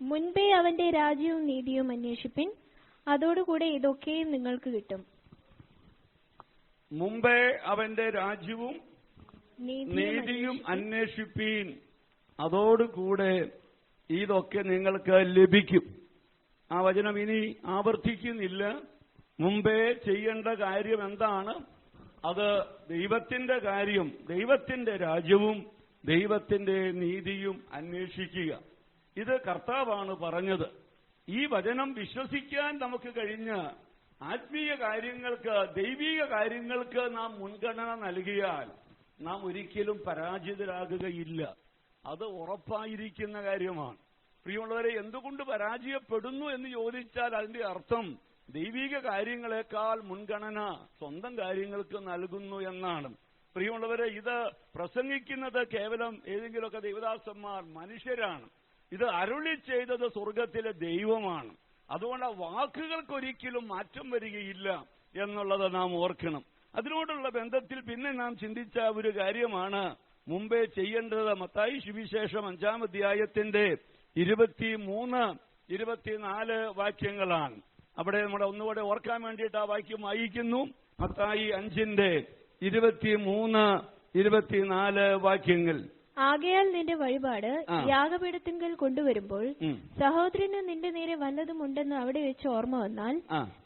മുൻപേ അവന്റെ രാജ്യവും നീതിയും അന്വേഷിപ്പിൻ, അതോടുകൂടെ ഇതൊക്കെയും നിങ്ങൾക്ക് കിട്ടും. മുമ്പേ അവന്റെ രാജ്യവും നീതിയും അന്വേഷിപ്പീൻ, അതോടുകൂടെ ഇതൊക്കെ നിങ്ങൾക്ക് ലഭിക്കും. ആ വചനം ഇനി ആവർത്തിക്കുന്നില്ല. മുമ്പേ ചെയ്യേണ്ട കാര്യം എന്താണ്? അത് ദൈവത്തിന്റെ കാര്യം, ദൈവത്തിന്റെ രാജ്യവും ദൈവത്തിന്റെ നീതിയും അന്വേഷിക്കുക. ഇത് കർത്താവാണ് പറഞ്ഞത്. ഈ വചനം വിശ്വസിക്കാൻ നമുക്ക് കഴിഞ്ഞ ആത്മീയ കാര്യങ്ങൾക്ക്, ദൈവിക കാര്യങ്ങൾക്ക് നാം മുൻഗണന നൽകിയാൽ നാം ഒരിക്കലും പരാജിതരാകുകയില്ല. അത് ഉറപ്പായിരിക്കുന്ന കാര്യമാണ്. പ്രിയമുള്ളവരെ, എന്തുകൊണ്ട് പരാജയപ്പെടുന്നു എന്ന് ചോദിച്ചാൽ അതിന്റെ അർത്ഥം ദൈവിക കാര്യങ്ങളെക്കാൾ മുൻഗണന സ്വന്തം കാര്യങ്ങൾക്ക് നൽകുന്നു എന്നാണ്. പ്രിയമുള്ളവരെ, ഇത് പ്രസംഗിക്കുന്നത് കേവലം ഏതെങ്കിലുമൊക്കെ ദൈവദാസന്മാർ, മനുഷ്യരാണ്. ഇത് അരുളി ചെയ്തത് സ്വർഗത്തിലെ ദൈവമാണ്. അതുകൊണ്ട് ആ വാക്കുകൾക്കൊരിക്കലും മാറ്റം വരികയില്ല എന്നുള്ളത് നാം ഓർക്കണം. അതിനോടുള്ള ബന്ധത്തിൽ പിന്നെ നാം ചിന്തിച്ച ഒരു കാര്യമാണ് മുമ്പേ ചെയ്യേണ്ടത്. മത്തായി സുവിശേഷം 5-ാം അധ്യായത്തിന്റെ 23, 24 വാക്യങ്ങളാണ്. അവിടെ നമ്മുടെ ഒന്നുകൂടെ ഓർക്കാൻ വേണ്ടിയിട്ട് ആ വാക്യം വായിക്കുന്നു. മത്തായി 5-ന്റെ 23, 24 വാക്യങ്ങൾ. ആകയാൽ നിന്റെ വഴിപാട് യാഗപീഠത്തിങ്കൽ കൊണ്ടുവരുമ്പോൾ സഹോദരന് നിന്റെ നേരെ വല്ലതും ഉണ്ടെന്ന് അവിടെ വെച്ച് ഓർമ്മ വന്നാൽ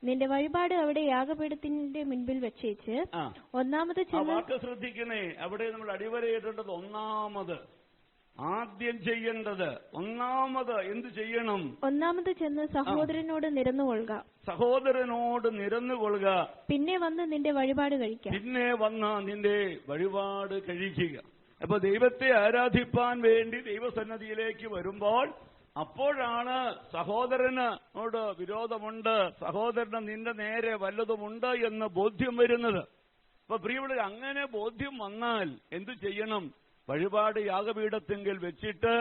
നിന്റെ വഴിപാട് അവിടെ യാഗപീഠത്തിന്റെ മുൻപിൽ വെച്ചേച്ച് ഒന്നാമത് വാക്ക് ശ്രദ്ധിക്കണേ. അവിടെ നമ്മൾ അടിവരയിടേണ്ടത് ഒന്നാമത്, ആദ്യം ചെയ്യേണ്ടത് ഒന്നാമത് എന്ത് ചെയ്യണം? ഒന്നാമത് ചെന്ന് സഹോദരനോട് നിരന്നുകൊള്ളുക. സഹോദരനോട് നിരന്നുകൊള്ളുക. പിന്നെ വന്ന് നിന്റെ വഴിപാട് കഴിക്കുക. പിന്നെ വന്ന് നിന്റെ വഴിപാട് കഴിക്കുക. അപ്പൊ ദൈവത്തെ ആരാധിപ്പാൻ വേണ്ടി ദൈവസന്നിധിയിലേക്ക് വരുമ്പോൾ അപ്പോഴാണ് സഹോദരനോട് വിരോധമുണ്ട്, സഹോദരന് നിന്റെ നേരെ വല്ലതുമുണ്ട് എന്ന് ബോധ്യം വരുന്നത്. അപ്പൊ പ്രിയമുള്ളവർ, അങ്ങനെ ബോധ്യം വന്നാൽ എന്തു ചെയ്യണം? വഴിപാട് യാഗപീഠത്തെങ്കിൽ വെച്ചിട്ട്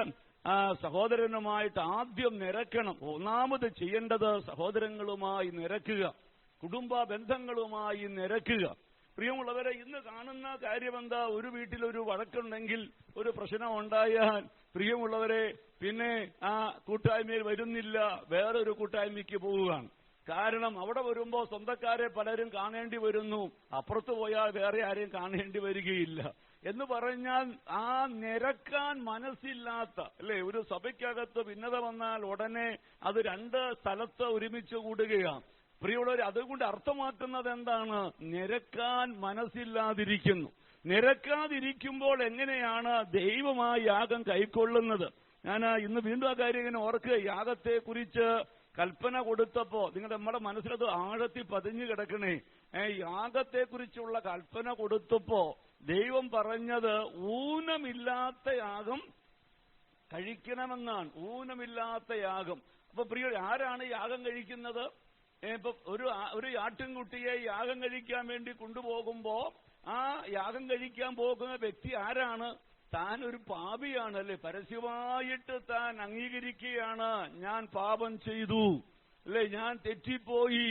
സഹോദരനുമായിട്ട് ആദ്യം നിരക്കണം. ഒന്നാമത് ചെയ്യേണ്ടത് സഹോദരങ്ങളുമായി നിരക്കുക, കുടുംബ ബന്ധങ്ങളുമായി നിരക്കുക. പ്രിയമുള്ളവരെ, ഇന്ന് കാണുന്ന കാര്യമെന്താ? ഒരു വീട്ടിലൊരു വഴക്കുണ്ടെങ്കിൽ, ഒരു പ്രശ്നം ഉണ്ടായാൽ പ്രിയമുള്ളവരെ പിന്നെ ആ കൂട്ടായ്മയിൽ വരുന്നില്ല, വേറൊരു കൂട്ടായ്മയ്ക്ക് പോവുകയാണ്. കാരണം അവിടെ വരുമ്പോൾ സ്വന്തക്കാരെ പലരും കാണേണ്ടി വരുന്നു, അപ്പുറത്ത് പോയാൽ വേറെ ആരെയും കാണേണ്ടി വരികയില്ല. എന്ന് പറഞ്ഞാൽ ആ നിരക്കാൻ മനസ്സില്ലാത്ത, അല്ലെ, ഒരു സഭയ്ക്കകത്ത് ഭിന്നത വന്നാൽ ഉടനെ അത് 2 സ്ഥലത്ത് ഒരുമിച്ച് കൂടുകയാണ്. പ്രിയമുള്ളവർ, അതുകൊണ്ട് അർത്ഥമാക്കുന്നത് എന്താണ്? നിരക്കാൻ മനസ്സില്ലാതിരിക്കുന്നു. നിരക്കാതിരിക്കുമ്പോൾ എങ്ങനെയാണ് ദൈവമായ യാഗം കൈക്കൊള്ളുന്നത്? ഞാൻ ഇന്ന് വീണ്ടും ആ കാര്യം ഇങ്ങനെ ഓർക്കുക. യാഗത്തെക്കുറിച്ച് കൽപ്പന കൊടുത്തപ്പോ നമ്മുടെ മനസ്സിലത് ആഴത്തിൽ പതിഞ്ഞു കിടക്കണേ. യാഗത്തെക്കുറിച്ചുള്ള കൽപ്പന കൊടുത്തപ്പോ ദൈവം പറഞ്ഞത് ഊനമില്ലാത്ത യാഗം കഴിക്കണമെന്നാണ്. ഊനമില്ലാത്ത യാഗം. അപ്പൊ പ്രിയ, ആരാണ് യാഗം കഴിക്കുന്നത്? ഇപ്പൊ ഒരു ആട്ടിൻകുട്ടിയെ യാഗം കഴിക്കാൻ വേണ്ടി കൊണ്ടുപോകുമ്പോ ആ യാഗം കഴിക്കാൻ പോകുന്ന വ്യക്തി ആരാണ്? താൻ ഒരു പാപിയാണ്, അല്ലെ? പരസ്യമായിട്ട് താൻ അംഗീകരിക്കുകയാണ്, ഞാൻ പാപം ചെയ്തു, അല്ലെ, ഞാൻ തെറ്റിപ്പോയി,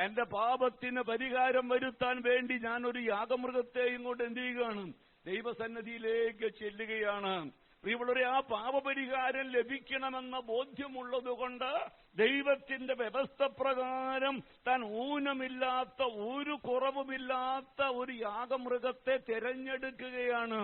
എന്റെ പാപത്തിന് പരിഹാരം വരുത്താൻ വേണ്ടി ഞാൻ ഒരു യാഗമൃഗത്തെ ഇങ്ങോട്ട് എന്ത് ചെയ്യുകയാണ്? ദൈവസന്നിധിയിലേക്ക് ചെല്ലുകയാണ്. പ്രിയമുള്ളവരെ, ആ പാപപരിഹാരം ലഭിക്കണമെന്ന ബോധ്യമുള്ളതുകൊണ്ട് ദൈവത്തിന്റെ വ്യവസ്ഥ പ്രകാരം താൻ ഊനമില്ലാത്ത, ഒരു കുറവുമില്ലാത്ത ഒരു യാഗമൃഗത്തെ തിരഞ്ഞെടുക്കുകയാണ്.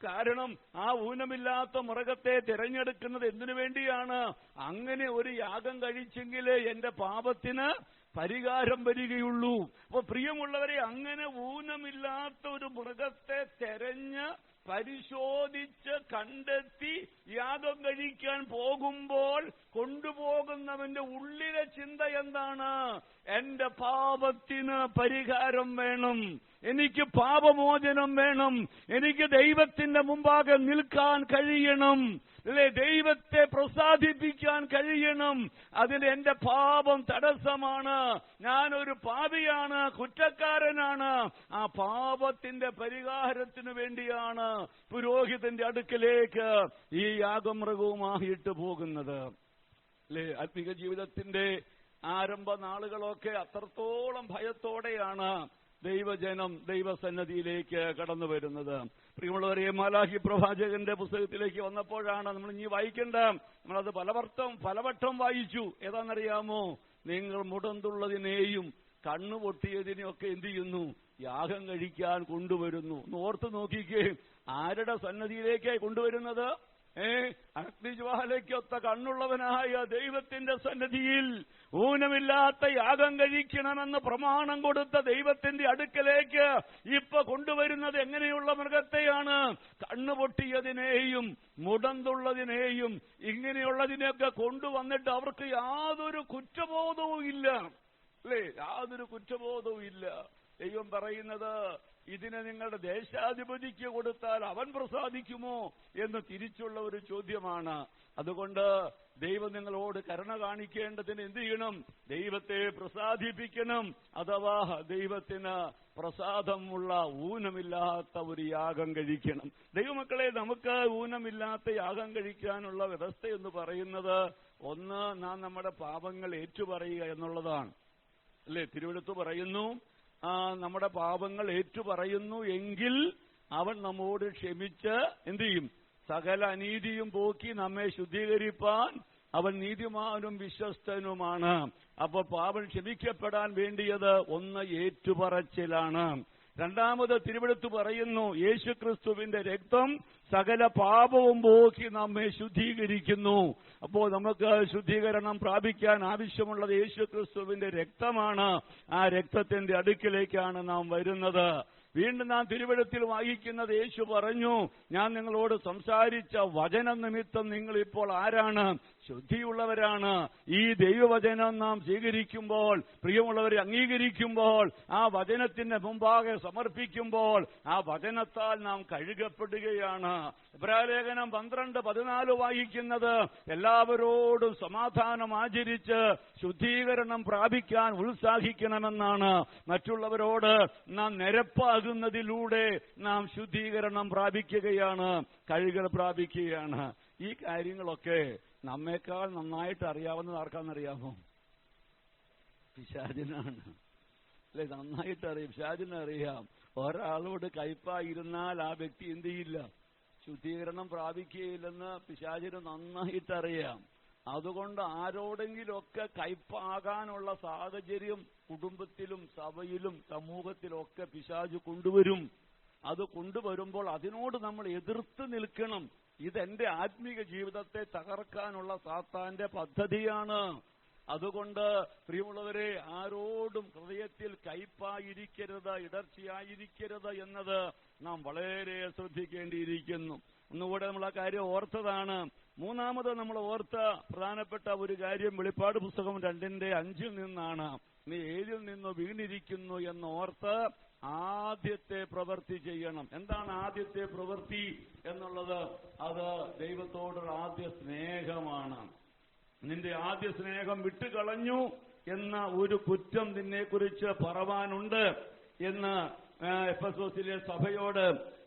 കാരണം ആ ഊനമില്ലാത്ത മൃഗത്തെ തിരഞ്ഞെടുക്കുന്നത് എന്തിനു വേണ്ടിയാണ്? അങ്ങനെ ഒരു യാഗം കഴിച്ചെങ്കിലേ എന്റെ പാപത്തിന് പരിഹാരം വരികയുള്ളൂ. അപ്പൊ പ്രിയമുള്ളവരെ, അങ്ങനെ ഊനമില്ലാത്ത ഒരു മൃഗത്തെ തെരഞ്ഞ് പരിശോധിച്ച് കണ്ടെത്തി യാഗം കഴിക്കാൻ പോകുമ്പോൾ കൊണ്ടുപോകുന്നവന്റെ ഉള്ളിലെ ചിന്ത എന്താണ്? എന്റെ പാപത്തിന് പരിഹാരം വേണം, എനിക്ക് പാപമോചനം വേണം, എനിക്ക് ദൈവത്തിന്റെ മുമ്പാകെ നിൽക്കാൻ കഴിയണം, അല്ലെ, ദൈവത്തെ പ്രസാദിപ്പിക്കാൻ കഴിയണം. അതിന് എന്റെ പാപം തടസ്സമാണ്, ഞാനൊരു പാപിയാണ്, കുറ്റക്കാരനാണ്. ആ പാപത്തിന്റെ പരിഹാരത്തിന് വേണ്ടിയാണ് പുരോഹിതന്റെ അടുക്കലേക്ക് ഈ യാഗമൃഗവുമായിട്ട് പോകുന്നത്, അല്ലെ? ആത്മീക ജീവിതത്തിന്റെ ആരംഭ നാളുകളൊക്കെ അത്രത്തോളം ഭയത്തോടെയാണ് ദൈവജനം ദൈവസന്നദ്ധിയിലേക്ക് കടന്നു വരുന്നത്. പ്രിയമുള്ളവരെ, മാലാഖി പ്രവാചകന്റെ പുസ്തകത്തിലേക്ക് വന്നപ്പോഴാണ് നമ്മൾ ഇനി വായിക്കേണ്ട. നമ്മളത് പലവട്ടം വായിച്ചു. ഏതാണെന്നറിയാമോ? നിങ്ങൾ മുടന്തുള്ളതിനെയും കണ്ണുപൊട്ടിയതിനെയൊക്കെ എന്ത് ചെയ്യുന്നു? യാഗം കഴിക്കാൻ കൊണ്ടുവരുന്നു. ഓർത്ത് നോക്കിക്കേ, ആരുടെ സന്നദ്ധിയിലേക്കായി കൊണ്ടുവരുന്നത്? അഗ്നിജ്വാലയ്ക്കൊത്ത കണ്ണുള്ളവനായ ദൈവത്തിന്റെ സന്നിധിയിൽ ഊനമില്ലാത്ത യാഗം കഴിക്കണമെന്ന് പ്രമാണം കൊടുത്ത ദൈവത്തിന്റെ അടുക്കലേക്ക് ഇപ്പൊ കൊണ്ടുവരുന്നത് എങ്ങനെയുള്ള മൃഗത്തെയാണ്? കണ്ണുപൊട്ടിയതിനെയും മുടന്തുള്ളതിനെയും ഇങ്ങനെയുള്ളതിനെയൊക്കെ കൊണ്ടുവന്നിട്ട് അവർക്ക് യാതൊരു കുറ്റബോധവും ഇല്ല, അല്ലേ? യാതൊരു കുറ്റബോധവും ഇല്ല. ദൈവം പറയുന്നത്, ഇതിനെ നിങ്ങളുടെ ദേശാധിപതിക്ക് കൊടുത്താൽ അവൻ പ്രസാദിക്കുമോ എന്ന് തിരിച്ചുള്ള ഒരു ചോദ്യമാണ്. അതുകൊണ്ട് ദൈവം നിങ്ങളോട് കരുണ കാണിക്കേണ്ടതിന് എന്ത് ചെയ്യണം? ദൈവത്തെ പ്രസാദിപ്പിക്കണം. അഥവാ ദൈവത്തിന് പ്രസാദമുള്ള ഊനമില്ലാത്ത ഒരു യാഗം കഴിക്കണം. ദൈവമക്കളെ, നമുക്ക് ഊനമില്ലാത്ത യാഗം കഴിക്കാനുള്ള വ്യവസ്ഥ എന്ന് പറയുന്നത്, ഒന്ന്, നാം നമ്മുടെ പാപങ്ങൾ ഏറ്റുപറയുക എന്നുള്ളതാണ്, അല്ലേ? തിരുവെഴുത്ത് പറയുന്നു, നമ്മുടെ പാപങ്ങൾ ഏറ്റുപറയുന്നു എങ്കിൽ അവൻ നമ്മോട് ക്ഷമിച്ച് എന്ത് ചെയ്യും? സകല അനീതിയും പോക്കി നമ്മെ ശുദ്ധീകരിപ്പാൻ അവൻ നീതിമാനും വിശ്വസ്തനുമാണ്. അപ്പോൾ പാപം ക്ഷമിക്കപ്പെടാൻ വേണ്ടിയത് ഒന്ന് ഏറ്റുപറച്ചിലാണ്. രണ്ടാമത് തിരുവെഴുത്ത് പറയുന്നു, യേശുക്രിസ്തുവിന്റെ രക്തം സകല പാപവും പോക്കി നമ്മെ ശുദ്ധീകരിക്കുന്നു. അപ്പോൾ നമുക്ക് ശുദ്ധീകരണം പ്രാപിക്കാൻ ആവശ്യമുള്ളത് യേശുക്രിസ്തുവിന്റെ രക്തമാണ്. ആ രക്തത്തിന്റെ അടുക്കിലേക്കാണ് നാം വരുന്നത്. വീണ്ടും നാം തിരുവെഴുത്തിൽ വായിക്കുന്നത്, യേശു പറഞ്ഞു, ഞാൻ നിങ്ങളോട് സംസാരിച്ച വചന നിമിത്തം നിങ്ങൾ ഇപ്പോൾ ആരാണ്? ശുദ്ധിയുള്ളവരാണ്. ഈ ദൈവവചനം നാം സ്വീകരിക്കുമ്പോൾ, പ്രിയമുള്ളവരെ അംഗീകരിക്കുമ്പോൾ, ആ വചനത്തിന്റെ മുമ്പാകെ സമർപ്പിക്കുമ്പോൾ ആ വചനത്താൽ നാം കഴുകപ്പെടുകയാണ്. എബ്രായലേഖനം 12:14 വായിക്കുന്നത്, എല്ലാവരോടും സമാധാനം ആചരിച്ച് ശുദ്ധീകരണം പ്രാപിക്കാൻ ഉത്സാഹിക്കണമെന്നാണ്. മറ്റുള്ളവരോട് നാം നിരപ്പാകുന്നതിലൂടെ നാം ശുദ്ധീകരണം പ്രാപിക്കുകയാണ്, കഴുകൽ പ്രാപിക്കുകയാണ്. ഈ കാര്യങ്ങളൊക്കെ നമ്മേക്കാൾ നന്നായിട്ട് അറിയാവുന്നത് ആർക്കാണെന്നറിയാമോ? പിശാചിനാണ്, അല്ലെ? നന്നായിട്ട് അറിയാം, പിശാചിനറിയാം. ഒരാളോട് കയ്പായിരുന്നാൽ ആ വ്യക്തി എന്ത് ചെയ്യില്ല? ശുദ്ധീകരണം പ്രാപിക്കുകയില്ലെന്ന് പിശാചിന് നന്നായിട്ടറിയാം. അതുകൊണ്ട് ആരോടെങ്കിലൊക്കെ കയ്പാകാനുള്ള സാഹചര്യം കുടുംബത്തിലും സഭയിലും സമൂഹത്തിലൊക്കെ പിശാച് കൊണ്ടുവരും. അത് കൊണ്ടുവരുമ്പോൾ അതിനോട് നമ്മൾ എതിർത്ത് നിൽക്കണം. ഇതെന്റെ ആത്മീക ജീവിതത്തെ തകർക്കാനുള്ള സാത്താന്റെ പദ്ധതിയാണ്. അതുകൊണ്ട് പ്രിയമുള്ളവരെ, ആരോടും ഹൃദയത്തിൽ കയ്പായിരിക്കരുത്, ഇടർച്ചയായിരിക്കരുത് എന്നത് നാം വളരെ ശ്രദ്ധിക്കേണ്ടിയിരിക്കുന്നു. ഒന്നുകൂടെ നമ്മൾ ആ കാര്യം ഓർത്തതാണ്. മൂന്നാമത് നമ്മൾ ഓർത്ത പ്രധാനപ്പെട്ട ഒരു കാര്യം വെളിപ്പാട് പുസ്തകം 2:5 നിന്നാണ്. നീ ഏതിൽ നിന്ന് വീണിരിക്കുന്നു എന്ന് ഓർത്ത് ആദ്യത്തെ പ്രവൃത്തി ചെയ്യണം. എന്താണ് ആദ്യത്തെ പ്രവൃത്തി എന്നുള്ളത്? അത് ദൈവത്തോടുള്ള ആദ്യ സ്നേഹമാണ്. നിന്റെ ആദ്യ സ്നേഹം വിട്ടുകളഞ്ഞു എന്ന ഒരു കുറ്റം നിന്നെക്കുറിച്ച് പറവാനുണ്ട് എന്ന് എഫെസോസിലെ സഭയോട്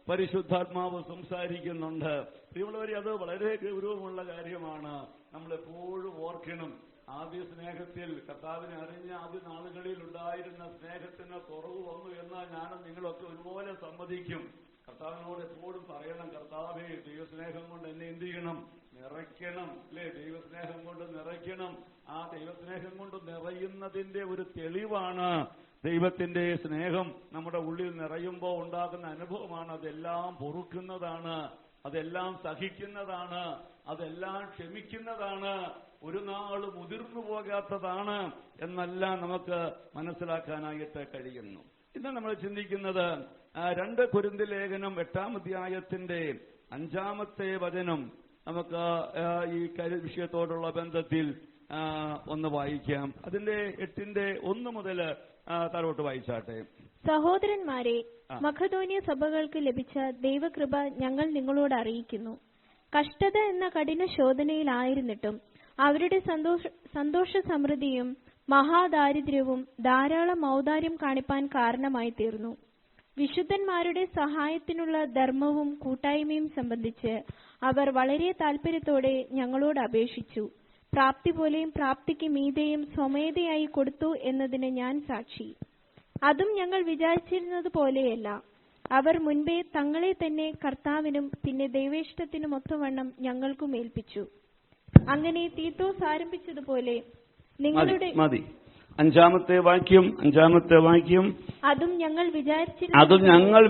പരിശുദ്ധാത്മാവ് സംസാരിക്കുന്നുണ്ട്. പ്രിയമുള്ളവരെ, അത് വളരെ ഗൗരവമുള്ള കാര്യമാണ്. നമ്മളെപ്പോഴും ഓർക്കണം, ആദ്യ സ്നേഹത്തിൽ കർത്താവിനെ അറിഞ്ഞ ആദ്യ നാളുകളിൽ ഉണ്ടായിരുന്ന സ്നേഹത്തിന് കുറവ് വന്നു എന്ന് ഞാനും നിങ്ങളൊക്കെ ഒരുപോലെ സമ്മതിക്കും. കർത്താവിനോട് എപ്പോഴും പറയണം, കർത്താവേ, ദൈവസ്നേഹം കൊണ്ട് എന്നെ എന്ത് ചെയ്യണം? നിറയ്ക്കണം, അല്ലേ? ദൈവസ്നേഹം കൊണ്ട് നിറയ്ക്കണം. ആ ദൈവസ്നേഹം കൊണ്ട് നിറയുന്നതിന്റെ ഒരു തെളിവാണ് ദൈവത്തിന്റെ സ്നേഹം. നമ്മുടെ ഉള്ളിൽ നിറയുമ്പോൾ ഉണ്ടാകുന്ന അനുഭവമാണ്. അതെല്ലാം പൊറുക്കുന്നതാണ്, അതെല്ലാം സഹിക്കുന്നതാണ്, അതെല്ലാം ക്ഷമിക്കുന്നതാണ്, ഒരു നാളും മുതിർന്നു പോകാത്തതാണ് എന്നെല്ലാം നമുക്ക് മനസ്സിലാക്കാനായിട്ട് കഴിയുന്നു. ഇന്ന് നമ്മൾ ചിന്തിക്കുന്നത് 2 കൊരിന്ത്യർ ലേഖനം 8-ാം അധ്യായത്തിന്റെ 5-ാമത്തെ വചനം നമുക്ക് ഈ വിഷയത്തോടുള്ള ബന്ധത്തിൽ ഒന്ന് വായിക്കാം. അതിന്റെ 8:1 മുതൽ താഴോട്ട് വായിച്ചാട്ടെ. സഹോദരന്മാരെ, മഖദോന്യ സഭകൾക്ക് ലഭിച്ച ദൈവകൃപ ഞങ്ങൾ നിങ്ങളോട് അറിയിക്കുന്നു. കഷ്ടത എന്ന കഠിന ശോധനയിലായിരുന്നിട്ടും അവരുടെ സന്തോഷ സമൃദ്ധിയും മഹാദാരിദ്ര്യവും ധാരാളം ഔദാര്യം കാണിപ്പാൻ കാരണമായി തീർന്നു. വിശുദ്ധന്മാരുടെ സഹായത്തിനുള്ള ധർമ്മവും കൂട്ടായ്മയും സംബന്ധിച്ച് അവർ വളരെ താൽപര്യത്തോടെ ഞങ്ങളോട് അപേക്ഷിച്ചു. പ്രാപ്തി പോലെയും പ്രാപ്തിക്ക് മീതെയും സ്വമേധയായി കൊടുത്തു എന്നതിന് ഞാൻ സാക്ഷി. അതും ഞങ്ങൾ വിചാരിച്ചിരുന്നത് പോലെയല്ല. അവർ മുൻപേ തങ്ങളെ തന്നെ കർത്താവിനും പിന്നെ ദൈവേഷ്ടത്തിനും ഒത്തവണ്ണം ഞങ്ങൾക്കും ഏൽപ്പിച്ചു. അങ്ങനെ തീത്തോസ് ആരംഭിച്ചതുപോലെ നിങ്ങളുടെ അഞ്ചാമത്തെ വാക്യം അതും ഞങ്ങൾ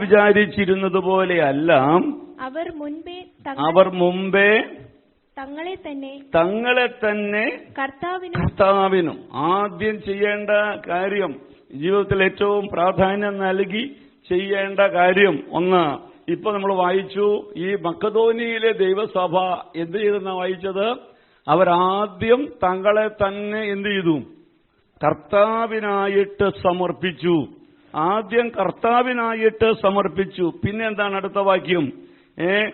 വിചാരിച്ചിരുന്നത് പോലെയല്ല. അവർ മുമ്പേ തങ്ങളെ തന്നെ കർത്താവിനും ആദ്യം ചെയ്യേണ്ട കാര്യം, ജീവിതത്തിൽ ഏറ്റവും പ്രാധാന്യം നൽകി ചെയ്യേണ്ട കാര്യം ഒന്ന്. ഇപ്പൊ നമ്മൾ വായിച്ചു, ഈ മക്കദോനിയയിലെ ദൈവസഭ എന്ത് ചെയ്തെന്നാ വായിച്ചത്? അവരാദ്യം തങ്ങളെ തന്നെ എന്ത് ചെയ്തു? കർത്താവിനായിട്ട് സമർപ്പിച്ചു. ആദ്യം കർത്താവിനായിട്ട് സമർപ്പിച്ചു. പിന്നെ എന്താണ് അടുത്ത വാക്യം?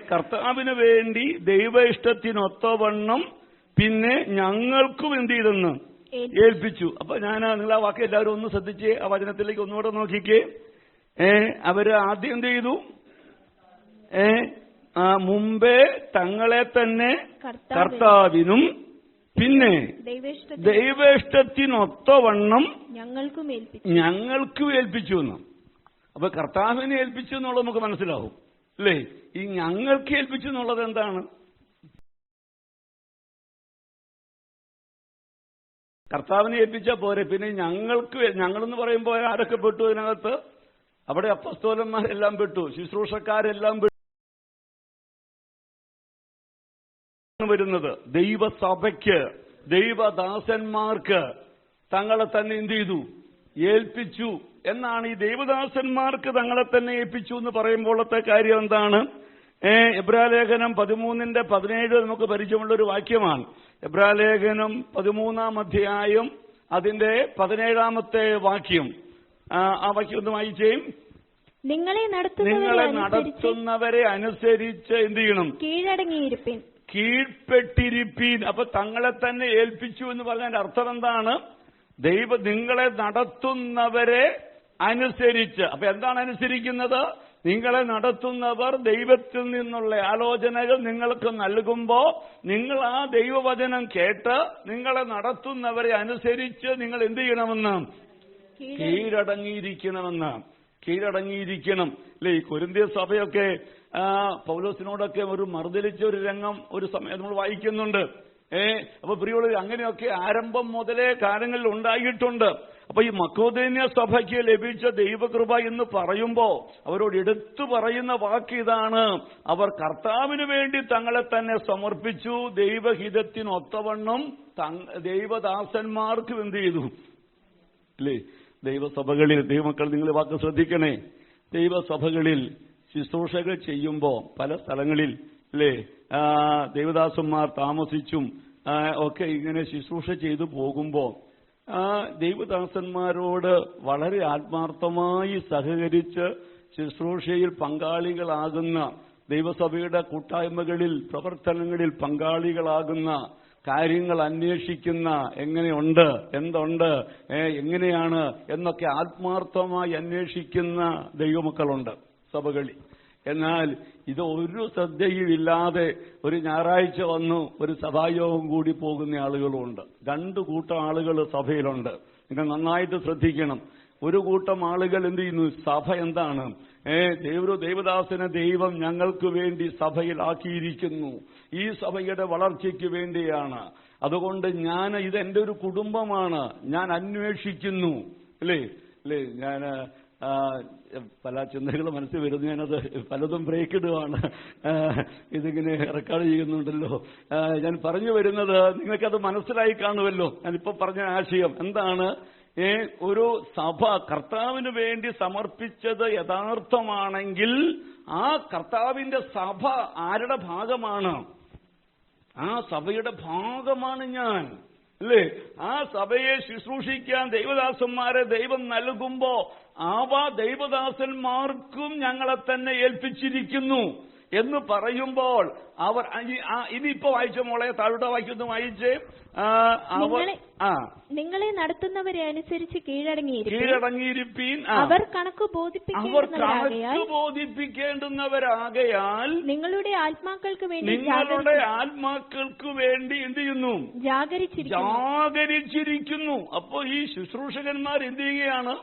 കർത്താവിന് വേണ്ടി ദൈവ ഇഷ്ടത്തിനൊത്തവണ്ണം പിന്നെ ഞങ്ങൾക്കും എന്ത് ചെയ്തെന്ന് ഏൽപ്പിച്ചു. അപ്പൊ ഞാൻ നിങ്ങൾ ആ വാക്ക് എല്ലാവരും ഒന്ന് ശ്രദ്ധിച്ചേ, ആ വചനത്തിലേക്ക് ഒന്നുകൂടെ നോക്കിക്കേ. അവര് ആദ്യം എന്ത് ചെയ്തു? മുമ്പേ തങ്ങളെ തന്നെ കർത്താവിനും പിന്നെ ദൈവേഷ്ടത്തിനൊത്തവണ്ണം ഞങ്ങൾക്കും ഏൽപ്പിച്ചു എന്ന്. അപ്പൊ കർത്താവിനെ ഏൽപ്പിച്ചു എന്നുള്ളത് നമുക്ക് മനസ്സിലാവും അല്ലേ? ഈ ഞങ്ങൾക്ക് ഏൽപ്പിച്ചു എന്നുള്ളത് എന്താണ്? കർത്താവിനെ ഏൽപ്പിച്ചാൽ പോരെ, പിന്നെ ഞങ്ങളെന്ന് പറയുമ്പോൾ ആരൊക്കെ പെട്ടു അതിനകത്ത്? അവിടെ അപ്പസ്തോലന്മാരെല്ലാം പെട്ടു, ശുശ്രൂഷക്കാരെല്ലാം പെട്ടു. വരുന്നത് ദൈവസഭയ്ക്ക്, ദൈവദാസന്മാർക്ക് തങ്ങളെ തന്നെ എന്ത് ചെയ്തു? ഏൽപ്പിച്ചു എന്നാണ്. ഈ ദൈവദാസന്മാർക്ക് തങ്ങളെ തന്നെ ഏൽപ്പിച്ചു എന്ന് പറയുമ്പോഴത്തെ കാര്യം എന്താണ്? എബ്രായലേഖനം 13:17 നമുക്ക് പരിചയമുള്ളൊരു വാക്യമാണ്. എബ്രായലേഖനം 13-ാം അധ്യായം അതിന്റെ 17-ാമത്തെ വാക്യം. ആ വാക്യം ഒന്ന് വായിച്ചേ. നിങ്ങളെ നടത്തുന്നവരെ അനുസരിച്ച് എന്ത് ചെയ്യണം? കീഴ്പ്പെട്ടിരിപ്പീൻ. അപ്പൊ തങ്ങളെ തന്നെ ഏൽപ്പിച്ചു എന്ന് പറഞ്ഞതിന്റെ അർത്ഥം എന്താണ്? നിങ്ങളെ നടത്തുന്നവരെ അനുസരിച്ച്. അപ്പൊ എന്താണ് അനുസരിക്കുന്നത്? നിങ്ങളെ നടത്തുന്നവർ ദൈവത്തിൽ നിന്നുള്ള ആലോചനകൾ നിങ്ങൾക്ക് നൽകുമ്പോ നിങ്ങൾ ആ ദൈവവചനം കേട്ട് നിങ്ങളെ നടത്തുന്നവരെ അനുസരിച്ച് നിങ്ങൾ എന്ത് ചെയ്യണമെന്ന്? കീഴടങ്ങിയിരിക്കണം അല്ലെ? ഈ കൊരിന്ത്യർ സഭയൊക്കെ പൗലോസിനോടൊക്കെ ഒരു മറുതലിച്ച ഒരു രംഗം ഒരു സമയം നമ്മൾ വായിക്കുന്നുണ്ട്. അപ്പൊ പ്രിയമുള്ളവർ, അങ്ങനെയൊക്കെ ആരംഭം മുതലേ കാലങ്ങളിൽ ഉണ്ടായിട്ടുണ്ട്. അപ്പൊ ഈ മക്കോദോന്യ സഭയ്ക്ക് ലഭിച്ച ദൈവകൃപ എന്ന് പറയുമ്പോ അവരോട് എടുത്തു പറയുന്ന വാക്ക് ഇതാണ്: അവർ കർത്താവിന് വേണ്ടി തങ്ങളെ തന്നെ സമർപ്പിച്ചു. ദൈവഹിതത്തിനൊത്തവണ്ണം ദൈവദാസന്മാർക്ക് എന്ത് ചെയ്തു അല്ലേ? ദൈവസഭകളിൽ, ദൈവമക്കൾ നിങ്ങൾ വാക്ക് ശ്രദ്ധിക്കണേ, ദൈവസഭകളിൽ ശുശ്രൂഷകൾ ചെയ്യുമ്പോൾ പല സ്ഥലങ്ങളിൽ അല്ലേ ദൈവദാസന്മാർ താമസിച്ചും ഒക്കെ ഇങ്ങനെ ശുശ്രൂഷ ചെയ്തു പോകുമ്പോൾ ദൈവദാസന്മാരോട് വളരെ ആത്മാർത്ഥമായി സഹകരിച്ച് ശുശ്രൂഷയിൽ പങ്കാളികളാകുന്ന, ദൈവസഭയുടെ കൂട്ടായ്മകളിൽ പ്രവർത്തനങ്ങളിൽ പങ്കാളികളാകുന്ന, കാര്യങ്ങൾ അന്വേഷിക്കുന്ന, എങ്ങനെയുണ്ട്, എന്തുണ്ട്, എങ്ങനെയാണ് എന്നൊക്കെ ആത്മാർത്ഥമായി അന്വേഷിക്കുന്ന ദൈവമക്കളുണ്ട് സഭകളിൽ. എന്നാൽ ഇത് ഒരു ശ്രദ്ധയുമില്ലാതെ ഒരു ഞായറാഴ്ച വന്നു ഒരു സഭായോഗം കൂടി പോകുന്ന ആളുകളുമുണ്ട്. രണ്ടു കൂട്ടം ആളുകൾ സഭയിലുണ്ട്. നിങ്ങൾ നന്നായിട്ട് ശ്രദ്ധിക്കണം. ഒരു കൂട്ടം ആളുകൾ എന്ത് ചെയ്യുന്നു? സഭ എന്താണ്? ദൈവദാസനെ ദൈവം ഞങ്ങൾക്ക് വേണ്ടി സഭയിൽ ആക്കിയിരിക്കുന്നു, ഈ സഭയുടെ വളർച്ചയ്ക്ക് വേണ്ടിയാണ്, അതുകൊണ്ട് ഇതെന്റെ ഒരു കുടുംബമാണ്, ഞാൻ അന്വേഷിക്കുന്നു അല്ലേ. ഞാൻ പല ചിന്തകൾ മനസ്സിൽ വരുന്നു. ഞാനത് പലതും ബ്രേക്ക് ഇടുകയാണ്, ഇതിങ്ങനെ റെക്കോർഡ് ചെയ്യുന്നുണ്ടല്ലോ. ഞാൻ പറഞ്ഞു വരുന്നത് നിങ്ങൾക്കത് മനസ്സിലായി കാണുമല്ലോ. ഞാനിപ്പോ പറഞ്ഞ ആശയം എന്താണ്? ഒരു സഭ കർത്താവിന് വേണ്ടി സമർപ്പിച്ചത് യഥാർത്ഥമാണെങ്കിൽ ആ കർത്താവിന്റെ സഭ ആരുടെ ഭാഗമാണ്? ആ സഭയുടെ ഭാഗമാണ് ഞാൻ അല്ലേ. ആ സഭയെ ശുശ്രൂഷിക്കാൻ ദൈവദാസന്മാരെ ദൈവം നൽകുമ്പോ ദൈവദാസന്മാർക്കും ഞങ്ങളെ തന്നെ ഏൽപ്പിച്ചിരിക്കുന്നു എന്ന് പറയുമ്പോൾ അവർ ഇനിയിപ്പോ വായിച്ച മോളെ താഴോട്ട് വായിക്കുന്നു വായിച്ചേ. നിങ്ങളെ നടത്തുന്നവരെ അനുസരിച്ച് കീഴടങ്ങിയിരിപ്പീൻ. അവർ കണക്ക് ബോധിപ്പിക്കേണ്ടുന്നവരാകയാൽ നിങ്ങളുടെ ആത്മാക്കൾക്ക് വേണ്ടി എന്ത് ചെയ്യുന്നു? ജാഗരിച്ചിരിക്കുന്നു. അപ്പോ ഈ ശുശ്രൂഷകന്മാർ എന്ത് ചെയ്യുകയാണ്?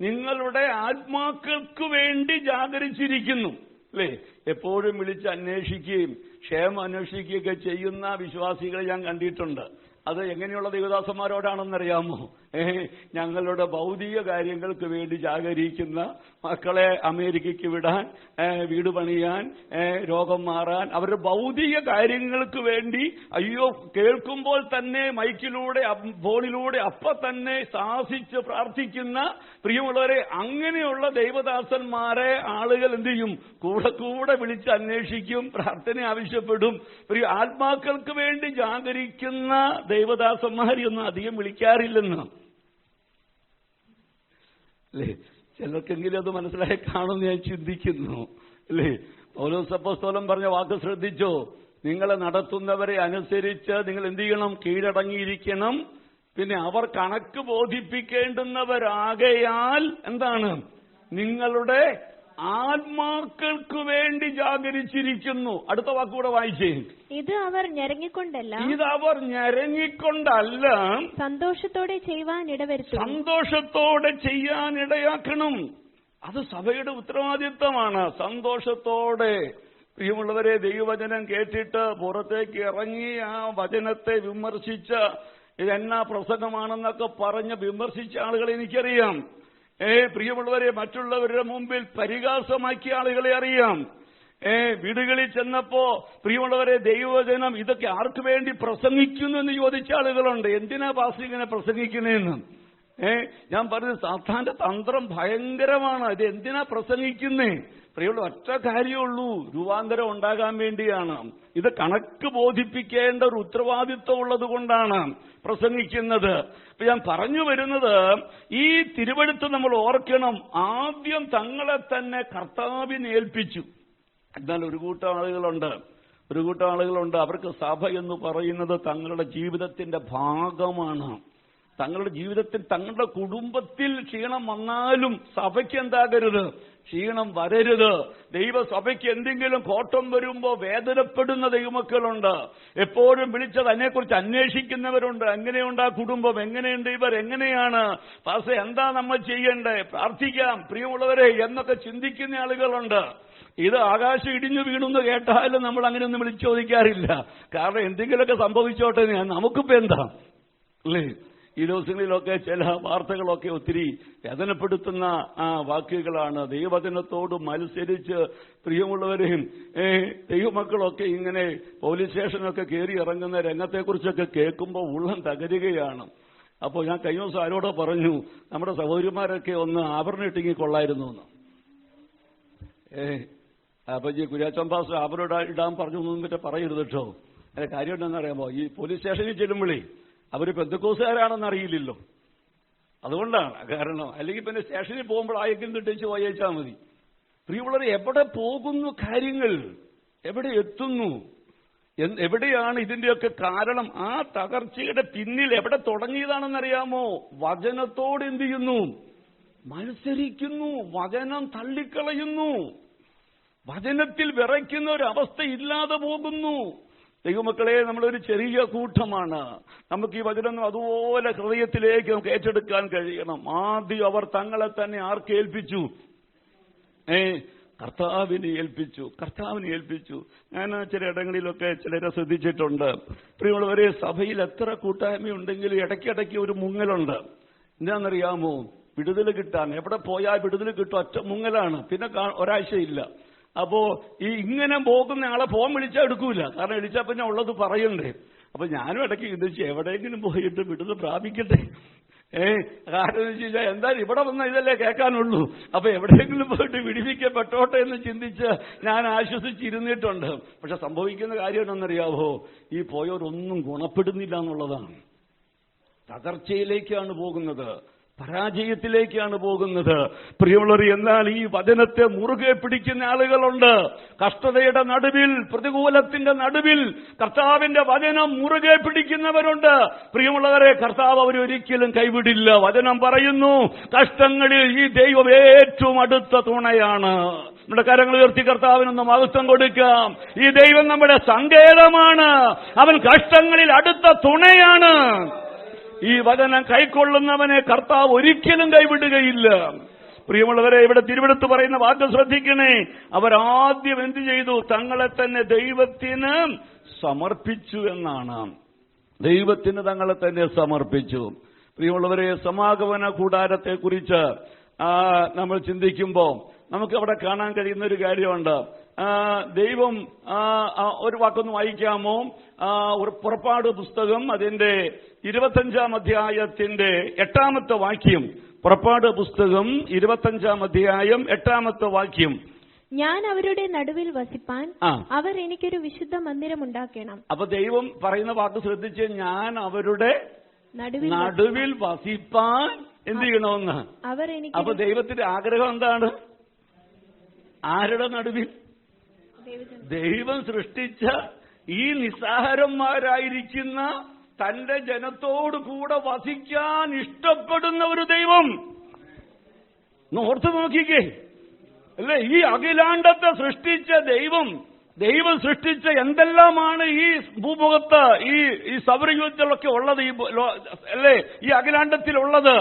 നിങ്ങളുടെ ആത്മാക്കൾക്ക് വേണ്ടി ജാഗരിച്ചിരിക്കുന്നു. അല്ലേ? എപ്പോഴും വിളിച്ച് അന്വേഷിക്കുകയും ക്ഷേമം അന്വേഷിക്കുകയൊക്കെ ചെയ്യുന്ന വിശ്വാസികളെ ഞാൻ കണ്ടിട്ടുണ്ട്. അത് എങ്ങനെയുള്ള ദൈവദാസന്മാരോടാണെന്നറിയാമോ? ഞങ്ങളുടെ ഭൗതിക കാര്യങ്ങൾക്ക് വേണ്ടി ജാഗരിക്കുന്ന, മക്കളെ അമേരിക്കയ്ക്ക് വിടാൻ, വീട് പണിയാൻ, രോഗം മാറാൻ, അവരുടെ ഭൗതിക കാര്യങ്ങൾക്ക് വേണ്ടി അയ്യോ കേൾക്കുമ്പോൾ തന്നെ മൈക്കിലൂടെ ഫോണിലൂടെ അപ്പൊ തന്നെ സാഹസിച്ച് പ്രാർത്ഥിക്കുന്ന പ്രിയമുള്ളവരെ, അങ്ങനെയുള്ള ദൈവദാസന്മാരെ ആളുകൾ എന്ത് ചെയ്യും? കൂടെ കൂടെ വിളിച്ച് അന്വേഷിക്കും, പ്രാർത്ഥന ആവശ്യപ്പെടും. ആത്മാക്കൾക്ക് വേണ്ടി ജാഗരിക്കുന്ന ദൈവദാസന്മാരെയൊന്നും അധികം വിളിക്കാറില്ലെന്ന്. അല്ലേ? ചിലർക്കെങ്കിലും അത് മനസ്സിലായി കാണുമെന്ന് ഞാൻ ചിന്തിക്കുന്നു. അല്ലേ? പൗലോസ് അപ്പോസ്തലൻ പറഞ്ഞ വാക്ക് ശ്രദ്ധിച്ചോ? നിങ്ങളെ നടത്തുന്നവരെ അനുസരിച്ച് നിങ്ങൾ എന്ത് ചെയ്യണം? കീഴടങ്ങിയിരിക്കണം. പിന്നെ അവർ കണക്ക് ബോധിപ്പിക്കേണ്ടുന്നവരാകയാൽ എന്താണ്? നിങ്ങളുടെ ആത്മാക്കൾക്ക് വേണ്ടി ജാഗരിച്ചിരിക്കുന്നു. അടുത്ത വാക്കുകൂടെ വായിച്ചേ. ഇത് അവർ ഞരങ്ങിക്കൊണ്ടല്ല, സന്തോഷത്തോടെ ചെയ്യാൻ ഇടവരുത്തും. സന്തോഷത്തോടെ ചെയ്യാൻ ഇടയാക്കണം. അത് സഭയുടെ ഉത്തരവാദിത്തമാണ്. സന്തോഷത്തോടെ. പ്രിയമുള്ളവരെ, ദൈവവചനം കേട്ടിട്ട് പുറത്തേക്ക് ഇറങ്ങി ആ വചനത്തെ വിമർശിച്ച് ഇതെന്നാ പ്രസംഗമാണെന്നൊക്കെ പറഞ്ഞ് വിമർശിച്ച ആളുകളെ എനിക്കറിയാം. പ്രിയമുള്ളവരെ, മറ്റുള്ളവരുടെ മുമ്പിൽ പരിഹാസമാക്കിയ ആളുകളെ അറിയാം. വീടുകളിൽ ചെന്നപ്പോ പ്രിയമുള്ളവരെ, ദൈവവചനം ഇതൊക്കെ ആർക്ക് വേണ്ടി പ്രസംഗിക്കുന്നു എന്ന് ചോദിച്ച ആളുകളുണ്ട്. എന്തിനാ പാസ്റ്റർ ഇങ്ങനെ പ്രസംഗിക്കുന്നതെന്ന്. ഞാൻ പറഞ്ഞു, സാത്താന്റെ തന്ത്രം ഭയങ്കരമാണ്. ഇത് എന്തിനാ പ്രസംഗിക്കുന്നേ? പ്രിയമുള്ള ഒറ്റ കാര്യമുള്ളൂ, രൂപാന്തരം ഉണ്ടാകാൻ വേണ്ടിയാണ്. ഇത് കണക്ക് ബോധിപ്പിക്കേണ്ട ഒരു ഉത്തരവാദിത്വം ഉള്ളത് കൊണ്ടാണ് പ്രസംഗിക്കുന്നത്. ഇപ്പൊ ഞാൻ പറഞ്ഞു വരുന്നത്, ഈ തിരുവെഴുത്ത് നമ്മൾ ഓർക്കണം. ആദ്യം തങ്ങളെ തന്നെ കർത്താവിനെ ഏൽപ്പിച്ചു. എന്നാൽ ഒരു കൂട്ടം ആളുകളുണ്ട് അവർക്ക് സഭ എന്ന് പറയുന്നത് തങ്ങളുടെ ജീവിതത്തിന്റെ ഭാഗമാണ്. തങ്ങളുടെ ജീവിതത്തിൽ, തങ്ങളുടെ കുടുംബത്തിൽ ക്ഷീണം വന്നാലും സഭയ്ക്ക് എന്താകരുത്? ക്ഷീണം വരരുത്. ദൈവസഭയ്ക്ക് എന്തെങ്കിലും കോട്ടം വരുമ്പോ വേദനപ്പെടുന്ന ദൈവമക്കളുണ്ട്. എപ്പോഴും വിളിച്ചത് അതിനെക്കുറിച്ച് അന്വേഷിക്കുന്നവരുണ്ട്. എങ്ങനെയുണ്ട് ആ കുടുംബം, എങ്ങനെയുണ്ട് ഇവർ, എങ്ങനെയാണ് പാസ്റ്റർ, എന്താ നമ്മൾ ചെയ്യണ്ടേ, പ്രാർത്ഥിക്കാം പ്രിയമുള്ളവരെ എന്നൊക്കെ ചിന്തിക്കുന്ന ആളുകളുണ്ട്. ഇത് ആകാശം ഇടിഞ്ഞു വീണെന്ന് കേട്ടാലും നമ്മൾ അങ്ങനെയൊന്നും വിളിച്ചു ചോദിക്കാറില്ല. കാരണം എന്തെങ്കിലുമൊക്കെ സംഭവിച്ചോട്ടെ, നമുക്കിപ്പോ എന്താ, അല്ലേ? ഈ ദിവസങ്ങളിലൊക്കെ ചില വാർത്തകളൊക്കെ ഒത്തിരി വേദനപ്പെടുത്തുന്ന വാക്കുകളാണ്. ദൈവവചനത്തോട് മത്സരിച്ച് പ്രിയമുള്ളവരെയും ദൈവമക്കളൊക്കെ ഇങ്ങനെ പോലീസ് സ്റ്റേഷനൊക്കെ കയറി ഇറങ്ങുന്ന രംഗത്തെക്കുറിച്ചൊക്കെ കേൾക്കുമ്പോൾ ഉള്ളം തകരുകയാണ്. അപ്പോൾ ഞാൻ കഴിഞ്ഞ ദിവസം ആരോടോ പറഞ്ഞു, നമ്മുടെ സഹോദരിമാരൊക്കെ ഒന്ന് ആഭരണം ഇട്ടെങ്കിൽ കൊള്ളായിരുന്നു എന്ന്. അപ്പൊ ഈ കുര്യാച്ചൻ പാസ്റ്റർ ആഭരണം ഇടാൻ പറഞ്ഞു ഒന്നും മറ്റേ പറയരുത് കേട്ടോ. അതിന്റെ കാര്യം എന്താണെന്നറിയാമോ? ഈ പോലീസ് സ്റ്റേഷനിൽ ചെല്ലുമ്പോഴേ അവര് പെന്തക്കോസുകാരാണെന്ന് അറിയില്ലല്ലോ. അതുകൊണ്ടാണ് കാരണം. അല്ലെങ്കിൽ പിന്നെ സ്റ്റേഷനിൽ പോകുമ്പോൾ ആയെങ്കിലും കിട്ടിച്ച് പോയേച്ചാൽ മതി. പ്രിയമുള്ളവർ, എവിടെ പോകുന്നു കാര്യങ്ങൾ, എവിടെ എത്തുന്നു, എവിടെയാണ് ഇതിന്റെയൊക്കെ കാരണം? ആ തകർച്ചയുടെ പിന്നിൽ എവിടെ തുടങ്ങിയതാണെന്നറിയാമോ? വചനത്തോട് എന്ത് ചെയ്യുന്നു? മത്സരിക്കുന്നു. വചനം തള്ളിക്കളയുന്നു. വചനത്തിൽ വിറയ്ക്കുന്ന ഒരു അവസ്ഥ ഇല്ലാതെ പോകുന്നു. ദൈവമക്കളെ, നമ്മളൊരു ചെറിയ കൂട്ടമാണ്. നമുക്ക് ഈ വചനം അതുപോലെ ഹൃദയത്തിലേക്ക് നമുക്ക് ഏറ്റെടുക്കാൻ കഴിയണം. ആദ്യം അവർ തങ്ങളെ തന്നെ ആർക്കേൽപ്പിച്ചു? കർത്താവിനെ ഏൽപ്പിച്ചു. ഞാൻ ചില ഇടങ്ങളിലൊക്കെ ചിലരെ ശ്രദ്ധിച്ചിട്ടുണ്ട്. പ്രിയമുള്ളവരെ, സഭയിൽ എത്ര കൂട്ടായ്മയുണ്ടെങ്കിലും ഇടയ്ക്കിടയ്ക്ക് ഒരു മുങ്ങലുണ്ട്. എന്താണെന്നറിയാമോ? വിടുതൽ കിട്ടാൻ എവിടെ പോയാൽ വിടുതൽ കിട്ടും, ഒറ്റ മുങ്ങലാണ്. പിന്നെ ഒരാഴ്ചയില്ല. അപ്പോ ഈ ഇങ്ങനെ പോകുന്ന ആളെ ഫോൺ വിളിച്ചാൽ എടുക്കൂല. കാരണം വിളിച്ചാൽ പിന്നെ ഉള്ളത് പറയണ്ടേ. അപ്പൊ ഞാനും ഇടയ്ക്ക് ചിന്തിച്ച് എവിടെയെങ്കിലും പോയിട്ട് വിടുതൽ പ്രാപിക്കട്ടെ. കാരണം എന്ന് വെച്ച് കഴിഞ്ഞാൽ എന്തായാലും ഇവിടെ വന്ന ഇതല്ലേ കേൾക്കാനുള്ളൂ. അപ്പൊ എവിടെയെങ്കിലും പോയിട്ട് വിടിവിക്കപ്പെട്ടോട്ടെ എന്ന് ചിന്തിച്ച് ഞാൻ ആശ്വസിച്ചിരുന്നിട്ടുണ്ട്. പക്ഷെ സംഭവിക്കുന്ന കാര്യം എന്താണെന്നറിയാവോ? ഈ പോയവരൊന്നും ഗുണപ്പെടുന്നില്ല എന്നുള്ളതാണ്. തകർച്ചയിലേക്കാണ് പോകുന്നത്, പരാജയത്തിലേക്കാണ് പോകുന്നത്. പ്രിയമുള്ളവർ, എന്നാൽ ഈ വചനത്തെ മുറുകെ പിടിക്കുന്ന ആളുകളുണ്ട്. കഷ്ടതയുടെ നടുവിൽ, പ്രതികൂലത്തിന്റെ നടുവിൽ കർത്താവിന്റെ വചനം മുറുകെ പിടിക്കുന്നവരുണ്ട്. പ്രിയമുള്ളവരെ, കർത്താവ് അവരൊരിക്കലും കൈവിടില്ല. വചനം പറയുന്നു, കഷ്ടങ്ങളിൽ ഈ ദൈവം ഏറ്റവും അടുത്ത തുണയാണ്. നമ്മുടെ കരങ്ങൾ ഉയർത്തി കർത്താവിനൊന്ന് മഹത്വം കൊടുക്കാം. ഈ ദൈവം നമ്മുടെ സങ്കേതമാണ്. അവൻ കഷ്ടങ്ങളിൽ അടുത്ത തുണയാണ്. ഈ വചനം കൈക്കൊള്ളുന്നവനെ കർത്താവ് ഒരിക്കലും കൈവിടുകയില്ല. പ്രിയമുള്ളവരെ, ഇവിടെ തിരുവെടുത്ത് പറയുന്ന വാക്ക് ശ്രദ്ധിക്കണേ. അവരാദ്യം എന്ത് ചെയ്തു? തങ്ങളെ തന്നെ ദൈവത്തിന് സമർപ്പിച്ചു എന്നാണ്. ദൈവത്തിന് തങ്ങളെ തന്നെ സമർപ്പിച്ചു. പ്രിയമുള്ളവരെ, സമാഗമന കൂടാരത്തെ കുറിച്ച് നമ്മൾ ചിന്തിക്കുമ്പോൾ നമുക്ക് അവിടെ കാണാൻ കഴിയുന്ന ഒരു കാര്യമുണ്ട്. ദൈവം ഒരു വാക്കൊന്ന് വായിക്കാമോ? പുറപ്പാട് പുസ്തകം അതിന്റെ 25-ാം അധ്യായത്തിന്റെ 8-ാമത്തെ വാക്യം. പുറപ്പാട് പുസ്തകം 25-ാം അധ്യായം 8-ാമത്തെ വാക്യം. ഞാൻ അവരുടെ നടുവിൽ വസിപ്പാൻ അവർ എനിക്കൊരു വിശുദ്ധ മന്ദിരം ഉണ്ടാക്കണം. അപ്പൊ ദൈവം പറയുന്ന വാക്ക് ശ്രദ്ധിച്ച്, ഞാൻ അവരുടെ നടുവിൽ വസിപ്പാൻ എന്ത് ചെയ്യണമെന്ന്. അപ്പൊ ദൈവത്തിന്റെ ആഗ്രഹം എന്താണ്? ആരുടെ നടുവിൽ? ദൈവം സൃഷ്ടിച്ച ഈ നിസ്സാരന്മാരായിരിക്കുന്ന തന്റെ ജനത്തോട് കൂടെ വസിക്കാൻ ഇഷ്ടപ്പെടുന്ന ഒരു ദൈവം. ഓർത്തു നോക്കിക്കേ അല്ലേ, ഈ അഖിലാണ്ടത്തെ സൃഷ്ടിച്ച ദൈവം സൃഷ്ടിച്ച എന്തെല്ലാമാണ് ഈ ഭൂമുഖത്ത്, ഈ സൗരയൂഥത്തിലൊക്കെ ഉള്ളത്, അല്ലേ, ഈ അഖിലാണ്ടത്തിലുള്ളത്.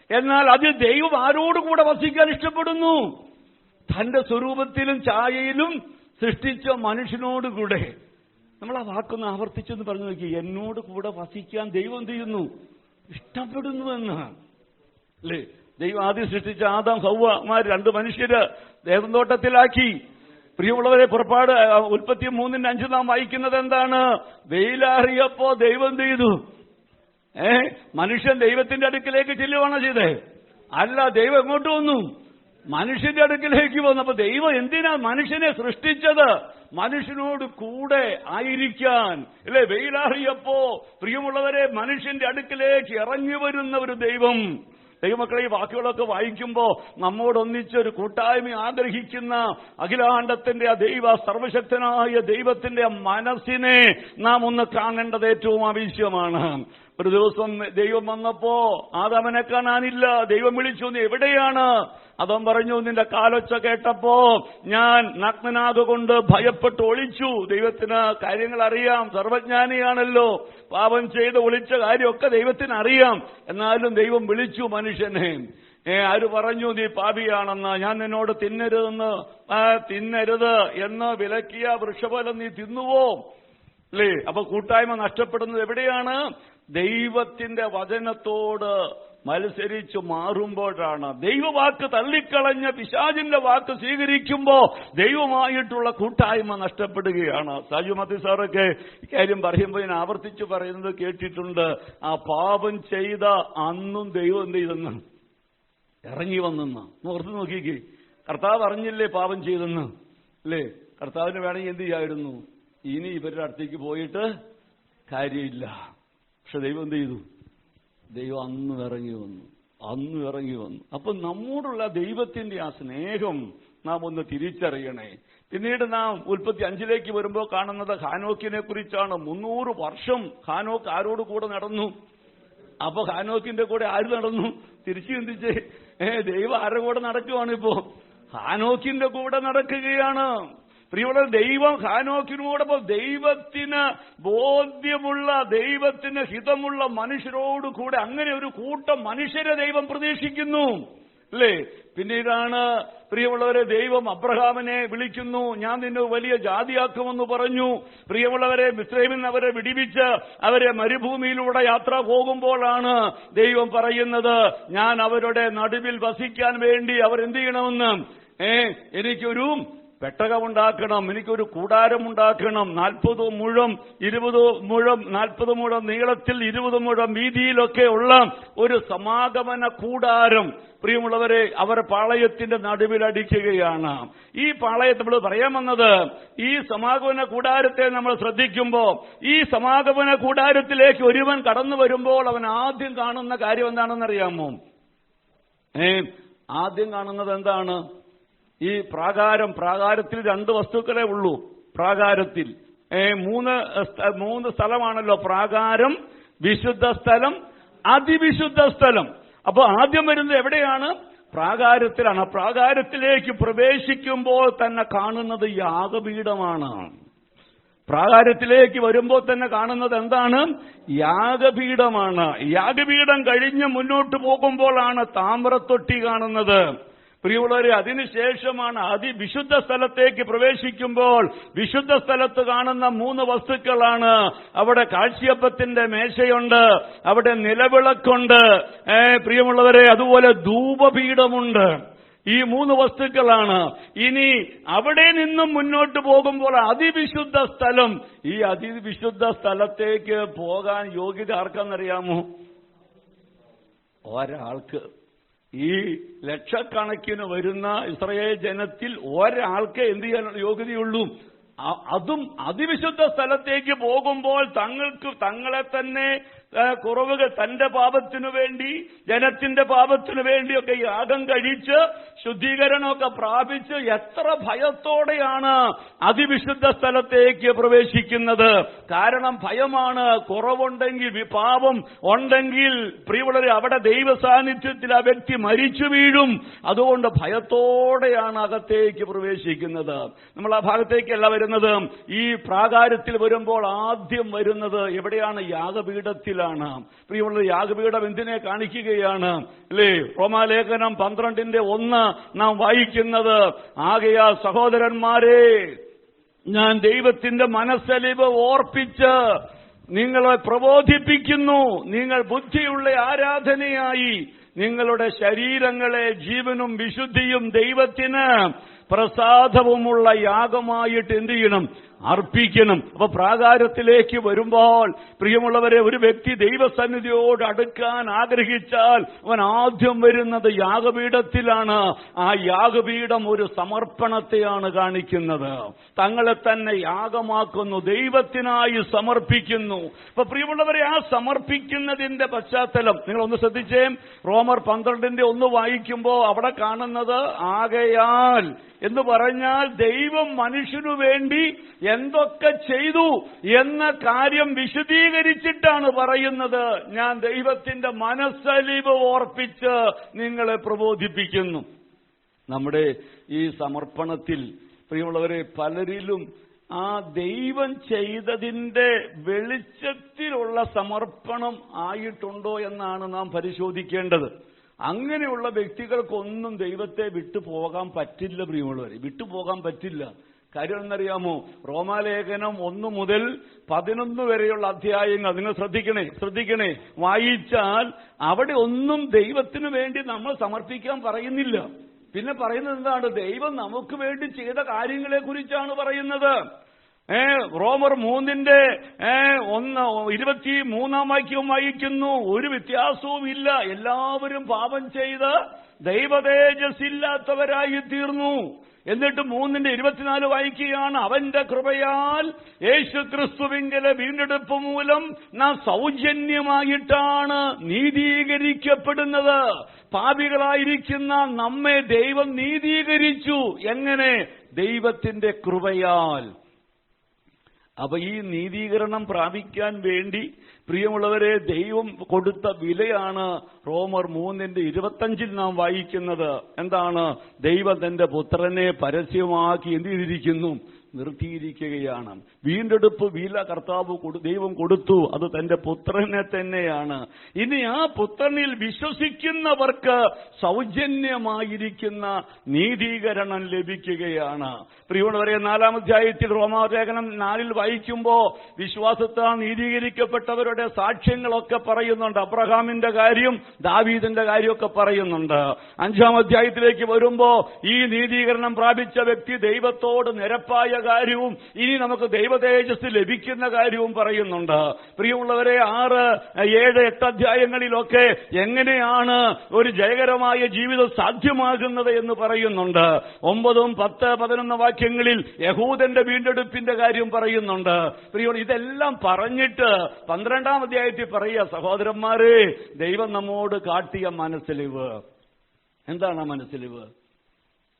എന്നാൽ അതിൽ ദൈവം ആരോടുകൂടെ വസിക്കാൻ ഇഷ്ടപ്പെടുന്നു? തന്റെ സ്വരൂപത്തിലും ഛായയിലും സൃഷ്ടിച്ച മനുഷ്യനോടുകൂടെ. നമ്മൾ ആ വാക്കൊന്ന് ആവർത്തിച്ചെന്ന് പറഞ്ഞു നോക്കി. എന്നോട് കൂടെ വസിക്കാൻ ദൈവം എന്ത് ചെയ്യുന്നു? ഇഷ്ടപ്പെടുന്നു എന്ന്. അല്ലേ, ദൈവം ആദ്യം സൃഷ്ടിച്ച ആദാം ഹവ്വമാർ 2 മനുഷ്യര് ദേവന്തോട്ടത്തിലാക്കി. പ്രിയമുള്ളവരെ, പുറപ്പാട് ഉൽപ്പത്തി 3:5 നാം വായിക്കുന്നത് എന്താണ്? വെയിലാറിയപ്പോ ദൈവം എന്ത് ചെയ്തു? മനുഷ്യൻ ദൈവത്തിന്റെ അടുക്കിലേക്ക് ചെല്ലുവാണോ ചെയ്തേ? അല്ല, ദൈവം എങ്ങോട്ട് വന്നു? മനുഷ്യന്റെ അടുക്കിലേക്ക് വന്നു. അപ്പൊ ദൈവം എന്തിനാ മനുഷ്യനെ സൃഷ്ടിച്ചത്? മനുഷ്യനോട് കൂടെ ആയിരിക്കാൻ. അല്ലേ, വെയിലാറിയപ്പോ പ്രിയമുള്ളവരെ മനുഷ്യന്റെ അടുക്കിലേക്ക് ഇറങ്ങി വരുന്ന ഒരു ദൈവം. ദൈവമക്കളെ, ഈ വാക്കുകളൊക്കെ വായിക്കുമ്പോ നമ്മോടൊന്നിച്ചൊരു കൂട്ടായ്മ ആഗ്രഹിക്കുന്ന അഖിലാണ്ടത്തിന്റെ ആ സർവശക്തനായ ദൈവത്തിന്റെ മനസ്സിനെ നാം ഒന്ന് കാണേണ്ടത് ഏറ്റവും ആവശ്യമാണ്. ഒരു ദിവസം ദൈവം വന്നപ്പോ ആദാമിനെ കാണാനില്ല. ദൈവം വിളിച്ചു, നീ എവിടെയാണ്? അവൻ പറഞ്ഞു, നിന്റെ കാലൊച്ച കേട്ടപ്പോ ഞാൻ നഗ്നനാകൊണ്ട് ഭയപ്പെട്ട് ഒളിച്ചു. ദൈവത്തിന് കാര്യങ്ങൾ അറിയാം, സർവജ്ഞാനിയാണല്ലോ. പാപം ചെയ്ത് ഒളിച്ച കാര്യമൊക്കെ ദൈവത്തിന് അറിയാം. എന്നാലും ദൈവം വിളിച്ചു മനുഷ്യനെ. ആര് പറഞ്ഞു നീ പാപിയാണെന്ന്? ഞാൻ നിന്നോട് തിന്നരുത് എന്ന് വിലക്കിയ വൃക്ഷഫലം നീ തിന്നുവോ? അല്ലേ, അപ്പൊ കൂട്ടായ്മ നഷ്ടപ്പെടുന്നത് എവിടെയാണ്? ദൈവത്തിന്റെ വചനത്തോട് മത്സരിച്ചു മാറുമ്പോഴാണ്. ദൈവവാക്ക് തള്ളിക്കളഞ്ഞ പിശാചിന്റെ വാക്ക് സ്വീകരിക്കുമ്പോ ദൈവമായിട്ടുള്ള കൂട്ടായ്മ നഷ്ടപ്പെടുകയാണ്. സാജു മത്തി സാറൊക്കെ ഇക്കാര്യം പറയുമ്പോൾ ഞാൻ ആവർത്തിച്ചു പറയുന്നത് കേട്ടിട്ടുണ്ട്. ആ പാപം ചെയ്ത അന്നും ദൈവം എന്ത് ചെയ്തെന്ന് ഇറങ്ങി വന്നെന്ന്. ഓർത്ത് നോക്കിക്കേ, കർത്താവ് അറിഞ്ഞില്ലേ പാപം ചെയ്തെന്ന്? അല്ലേ, കർത്താവിന് വേണമെങ്കിൽ എന്ത് ചെയ്യായിരുന്നു? ഇനി ഇവരുടെ അടുത്തേക്ക് പോയിട്ട് കാര്യമില്ല. പക്ഷെ ദൈവം എന്ത് ചെയ്തു? ദൈവം അന്ന് ഇറങ്ങി വന്നു. അപ്പൊ നമ്മോടുള്ള ദൈവത്തിന്റെ ആ സ്നേഹം നാം ഒന്ന് തിരിച്ചറിയണേ. പിന്നീട് നാം ഉൽപ്പത്തി 5 വരുമ്പോൾ കാണുന്നത് ഹാനോക്കിനെ കുറിച്ചാണ്. 300 വർഷം ഹാനോക്ക് ആരോട് കൂടെ നടന്നു? അപ്പൊ ഹാനോക്കിന്റെ കൂടെ ആര് നടന്നു? തിരിച്ചു ചിന്തിച്ചേ, ദൈവം ആരുടെ കൂടെ നടക്കുവാണിപ്പോ? ഹാനോക്കിന്റെ കൂടെ നടക്കുകയാണ്. പ്രിയമുള്ള ദൈവം ഹാനോക്കിനോടൊപ്പം ദൈവത്തിന് ബോധ്യമുള്ള, ദൈവത്തിന് ഹിതമുള്ള മനുഷ്യരോട് കൂടെ അങ്ങനെ ഒരു കൂട്ടം മനുഷ്യരെ ദൈവം പ്രതീക്ഷിക്കുന്നു. അല്ലേ, പിന്നീടാണ് പ്രിയമുള്ളവരെ ദൈവം അബ്രഹാമിനെ വിളിക്കുന്നു. ഞാൻ നിന്നെ വലിയ ജാതിയാക്കുമെന്ന് പറഞ്ഞു. പ്രിയമുള്ളവരെ, മിസ്രൈമിൽ നിന്ന് അവരെ വിടിവിച്ച് അവരെ മരുഭൂമിയിലൂടെ യാത്ര പോകുമ്പോഴാണ് ദൈവം പറയുന്നത്, ഞാൻ അവരുടെ നടുവിൽ വസിക്കാൻ വേണ്ടി അവരെന്ത് ചെയ്യണമെന്ന്, എനിക്കൊരു പെട്ടകമുണ്ടാക്കണം, എനിക്കൊരു കൂടാരമുണ്ടാക്കണം. 40 മുഴം 20 മുഴം 40 മുഴം നീളത്തിൽ 20 മുഴം വീതിയിലൊക്കെ ഉള്ള ഒരു സമാഗമന കൂടാരം പ്രിയമുള്ളവരെ അവർ പാളയത്തിന്റെ നടുവിലടിക്കുകയാണ്. ഈ പാളയത്തെ നമ്മൾ പറയാൻ വന്നത്, ഈ സമാഗമന കൂടാരത്തെ നമ്മൾ ശ്രദ്ധിക്കുമ്പോ ഈ സമാഗമന കൂടാരത്തിലേക്ക് ഒരുവൻ കടന്നു വരുമ്പോൾ അവൻ ആദ്യം കാണുന്ന കാര്യം എന്താണെന്നറിയാമോ? ആദ്യം കാണുന്നത് എന്താണ്? ഈ പ്രാകാരത്തിൽ 2 വസ്തുക്കളെ ഉള്ളൂ. പ്രാകാരത്തിൽ 3 സ്ഥലമാണല്ലോ. പ്രാകാരം, വിശുദ്ധ സ്ഥലം, അതിവിശുദ്ധ സ്ഥലം. അപ്പൊ ആദ്യം വരുന്നത് എവിടെയാണ്? പ്രാകാരത്തിലാണ്. പ്രാകാരത്തിലേക്ക് പ്രവേശിക്കുമ്പോൾ തന്നെ കാണുന്നത് യാഗപീഠമാണ്. പ്രാകാരത്തിലേക്ക് വരുമ്പോൾ തന്നെ കാണുന്നത് എന്താണ്? യാഗപീഠമാണ്. യാഗപീഠം കഴിഞ്ഞ് മുന്നോട്ട് പോകുമ്പോഴാണ് താമ്രത്തൊട്ടി കാണുന്നത്. പ്രിയമുള്ളവരെ, അതിനുശേഷമാണ് അതിവിശുദ്ധ സ്ഥലത്തേക്ക് പ്രവേശിക്കുമ്പോൾ വിശുദ്ധ സ്ഥലത്ത് കാണുന്ന 3 വസ്തുക്കളാണ്. അവിടെ കാഴ്ചയപ്പത്തിന്റെ മേശയുണ്ട്, അവിടെ നിലവിളക്കുണ്ട്, പ്രിയമുള്ളവരെ, അതുപോലെ ധൂപപീഠമുണ്ട്. ഈ 3 വസ്തുക്കളാണ്. ഇനി അവിടെ നിന്നും മുന്നോട്ട് പോകുമ്പോൾ അതിവിശുദ്ധ സ്ഥലം. ഈ അതിവിശുദ്ധ സ്ഥലത്തേക്ക് പോകാൻ യോഗ്യത ആർക്കെന്നറിയാമോ? ഒരാൾക്ക്. ഈ ലക്ഷക്കണക്കിന് വരുന്ന ഇസ്രായേൽ ജനത്തിൽ ഒരാൾക്ക് എന്ത് ചെയ്യാൻ യോഗ്യതയുള്ളൂ? അതും അതിവിശുദ്ധ സ്ഥലത്തേക്ക് പോകുമ്പോൾ തങ്ങളെ തന്നെ കുറവുകൾ, തന്റെ പാപത്തിനു വേണ്ടി, ജനത്തിന്റെ പാപത്തിനു വേണ്ടിയൊക്കെ യാഗം കഴിച്ച് ശുദ്ധീകരണമൊക്കെ പ്രാപിച്ച് എത്ര ഭയത്തോടെയാണ് അതിവിശുദ്ധ സ്ഥലത്തേക്ക് പ്രവേശിക്കുന്നത്. കാരണം ഭയമാണ്. കുറവുണ്ടെങ്കിൽ, പാപം ഉണ്ടെങ്കിൽ പ്രിയമുള്ളവരെ, അവിടെ ദൈവ സാന്നിധ്യത്തിൽ ആ വ്യക്തി മരിച്ചു വീഴും. അതുകൊണ്ട് ഭയത്തോടെയാണ് അകത്തേക്ക് പ്രവേശിക്കുന്നത്. നമ്മൾ ആ ഭാഗത്തേക്കല്ല വരുന്നത്. ഈ പ്രാകാരത്തിൽ വരുമ്പോൾ ആദ്യം വരുന്നത് എവിടെയാണ്? യാഗപീഠത്തിൽ. പ്രിയമുള്ള, യാഗപീഠം എന്തിനെ കാണിക്കുകയാണ്? അല്ലേ? റോമാലേഖനം 12:1 നാം വായിക്കുന്നത്, ആകയാൽ സഹോദരന്മാരെ, ഞാൻ ദൈവത്തിന്റെ മനസ്സലിവ് ഓർപ്പിച്ച് നിങ്ങളെ പ്രബോധിപ്പിക്കുന്നു, നിങ്ങൾ ബുദ്ധിയുള്ള ആരാധനയായി നിങ്ങളുടെ ശരീരങ്ങളെ ജീവനും വിശുദ്ധിയും ദൈവത്തിന് പ്രസാദവുമുള്ള യാഗമായിട്ട് എന്ത് ചെയ്യണം? അർപ്പിക്കണം. അപ്പൊ പ്രാകാരത്തിലേക്ക് വരുമ്പോൾ പ്രിയമുള്ളവരെ, ഒരു വ്യക്തി ദൈവസന്നിധിയോട് അടുക്കാൻ ആഗ്രഹിച്ചാൽ അവൻ ആദ്യം വരുന്നത് യാഗപീഠത്തിലാണ്. ആ യാഗപീഠം ഒരു സമർപ്പണത്തെയാണ് കാണിക്കുന്നത്. തങ്ങളെ തന്നെ യാഗമാക്കുന്നു, ദൈവത്തിനായി സമർപ്പിക്കുന്നു. അപ്പൊ പ്രിയമുള്ളവരെ, ആ സമർപ്പിക്കുന്നതിന്റെ പശ്ചാത്തലം നിങ്ങളൊന്ന് ശ്രദ്ധിച്ചേ. റോമർ 12:1 വായിക്കുമ്പോൾ അവിടെ കാണുന്നത് ആകയാൽ എന്ന് പറഞ്ഞാൽ ദൈവം മനുഷ്യനു വേണ്ടി എന്തൊക്കെ ചെയ്തു എന്ന കാര്യം വിശദീകരിച്ചിട്ടാണ് പറയുന്നത്. ഞാൻ ദൈവത്തിന്റെ മനസ്സലിവ് ഓർപ്പിച്ച് നിങ്ങളെ പ്രബോധിപ്പിക്കുന്നു. നമ്മുടെ ഈ സമർപ്പണത്തിൽ പ്രിയമുള്ളവരെ, പലരിലും ആ ദൈവം ചെയ്തതിന്റെ വെളിച്ചത്തിലുള്ള സമർപ്പണം ആയിട്ടുണ്ടോ എന്നാണ് നാം പരിശോധിക്കേണ്ടത്. അങ്ങനെയുള്ള വ്യക്തികൾക്കൊന്നും ദൈവത്തെ വിട്ടുപോകാൻ പറ്റില്ല. പ്രിയമുള്ളവരെ, വിട്ടുപോകാൻ പറ്റില്ല. കാര്യം എന്നറിയാമോ? റോമാലേഖനം 1 മുതൽ 11 വരെയുള്ള അധ്യായങ്ങൾ നിങ്ങൾ ശ്രദ്ധിക്കണേ. വായിച്ചാൽ അവിടെ ഒന്നും ദൈവത്തിനു വേണ്ടി നമ്മൾ സമർപ്പിക്കാൻ പറയുന്നില്ല. പിന്നെ പറയുന്നത് എന്താണ്? ദൈവം നമുക്ക് വേണ്ടി ചെയ്ത കാര്യങ്ങളെ കുറിച്ചാണ് പറയുന്നത്. റോമർ 3:23 വാക്യം വായിക്കുന്നു, ഒരു വ്യത്യാസവും ഇല്ല, എല്ലാവരും പാപം ചെയ്ത് ദൈവതേജസ്സില്ലാത്തവരായി തീർന്നു. എന്നിട്ട് 3:24 വായിക്കുകയാണ്, അവന്റെ കൃപയാൽ യേശുക്രിസ്തുവിങ്കലെ വീണ്ടെടുപ്പ് മൂലം നാം സൗജന്യമായിട്ടാണ് നീതീകരിക്കപ്പെടുന്നത്. പാപികളായിരിക്കുന്ന നമ്മെ ദൈവം നീതീകരിച്ചു. എങ്ങനെ? ദൈവത്തിന്റെ കൃപയാൽ. അപ്പൊ ഈ നീതീകരണം പ്രാപിക്കാൻ വേണ്ടി പ്രിയമുള്ളവരെ, ദൈവം കൊടുത്ത വിലയാണ് റോമർ 3:25 നാം വായിക്കുന്നത്. എന്താണ്? ദൈവം തന്റെ പുത്രനെ പരസ്യമാക്കി എന്ത് ചെയ്തിരിക്കുന്നു? നിർത്തിയിരിക്കുകയാണ്. വീണ്ടെടുപ്പ് വില ദൈവം കൊടുത്തു. അത് തന്റെ പുത്രനെ തന്നെയാണ്. ഇനി ആ പുത്രനിൽ വിശ്വസിക്കുന്നവർക്ക് സൗജന്യമായിരിക്കുന്ന നീതീകരണം ലഭിക്കുകയാണ്. പ്രിയമുള്ളവരെ, 4-ാം അധ്യായത്തിൽ റോമാലേഖനം 4 വായിക്കുമ്പോൾ വിശ്വാസത്താൽ നീതീകരിക്കപ്പെട്ടവരുടെ സാക്ഷ്യങ്ങളൊക്കെ പറയുന്നുണ്ട്. അബ്രഹാമിന്റെ കാര്യം, ദാവീദിന്റെ കാര്യമൊക്കെ പറയുന്നുണ്ട്. 5-ാം അധ്യായത്തിലേക്ക് വരുമ്പോൾ ഈ നീതീകരണം പ്രാപിച്ച വ്യക്തി ദൈവത്തോട് നിരപ്പായ കാര്യവും ഇനി നമുക്ക് ദൈവതേജസ് ലഭിക്കുന്ന കാര്യവും പറയുന്നുണ്ട്. പ്രിയമുള്ളവരെ, 6, 7, 8 അധ്യായങ്ങളിലൊക്കെ എങ്ങനെയാണ് ഒരു ജയകരമായ ജീവിതം സാധ്യമാകുന്നത് എന്ന് പറയുന്നുണ്ട്. 9, 10, 11 വാക്യങ്ങളിൽ യഹൂദന്റെ വീണ്ടെടുപ്പിന്റെ കാര്യം പറയുന്നുണ്ട്. പ്രിയമുള്ള, ഇതെല്ലാം പറഞ്ഞിട്ട് 12-ാം അധ്യായത്തിൽ പറയുക, സഹോദരന്മാരെ, ദൈവം നമ്മോട് കാട്ടിയ മനസ്സലിവ് എന്താണ്? മനസ്സലിവ്,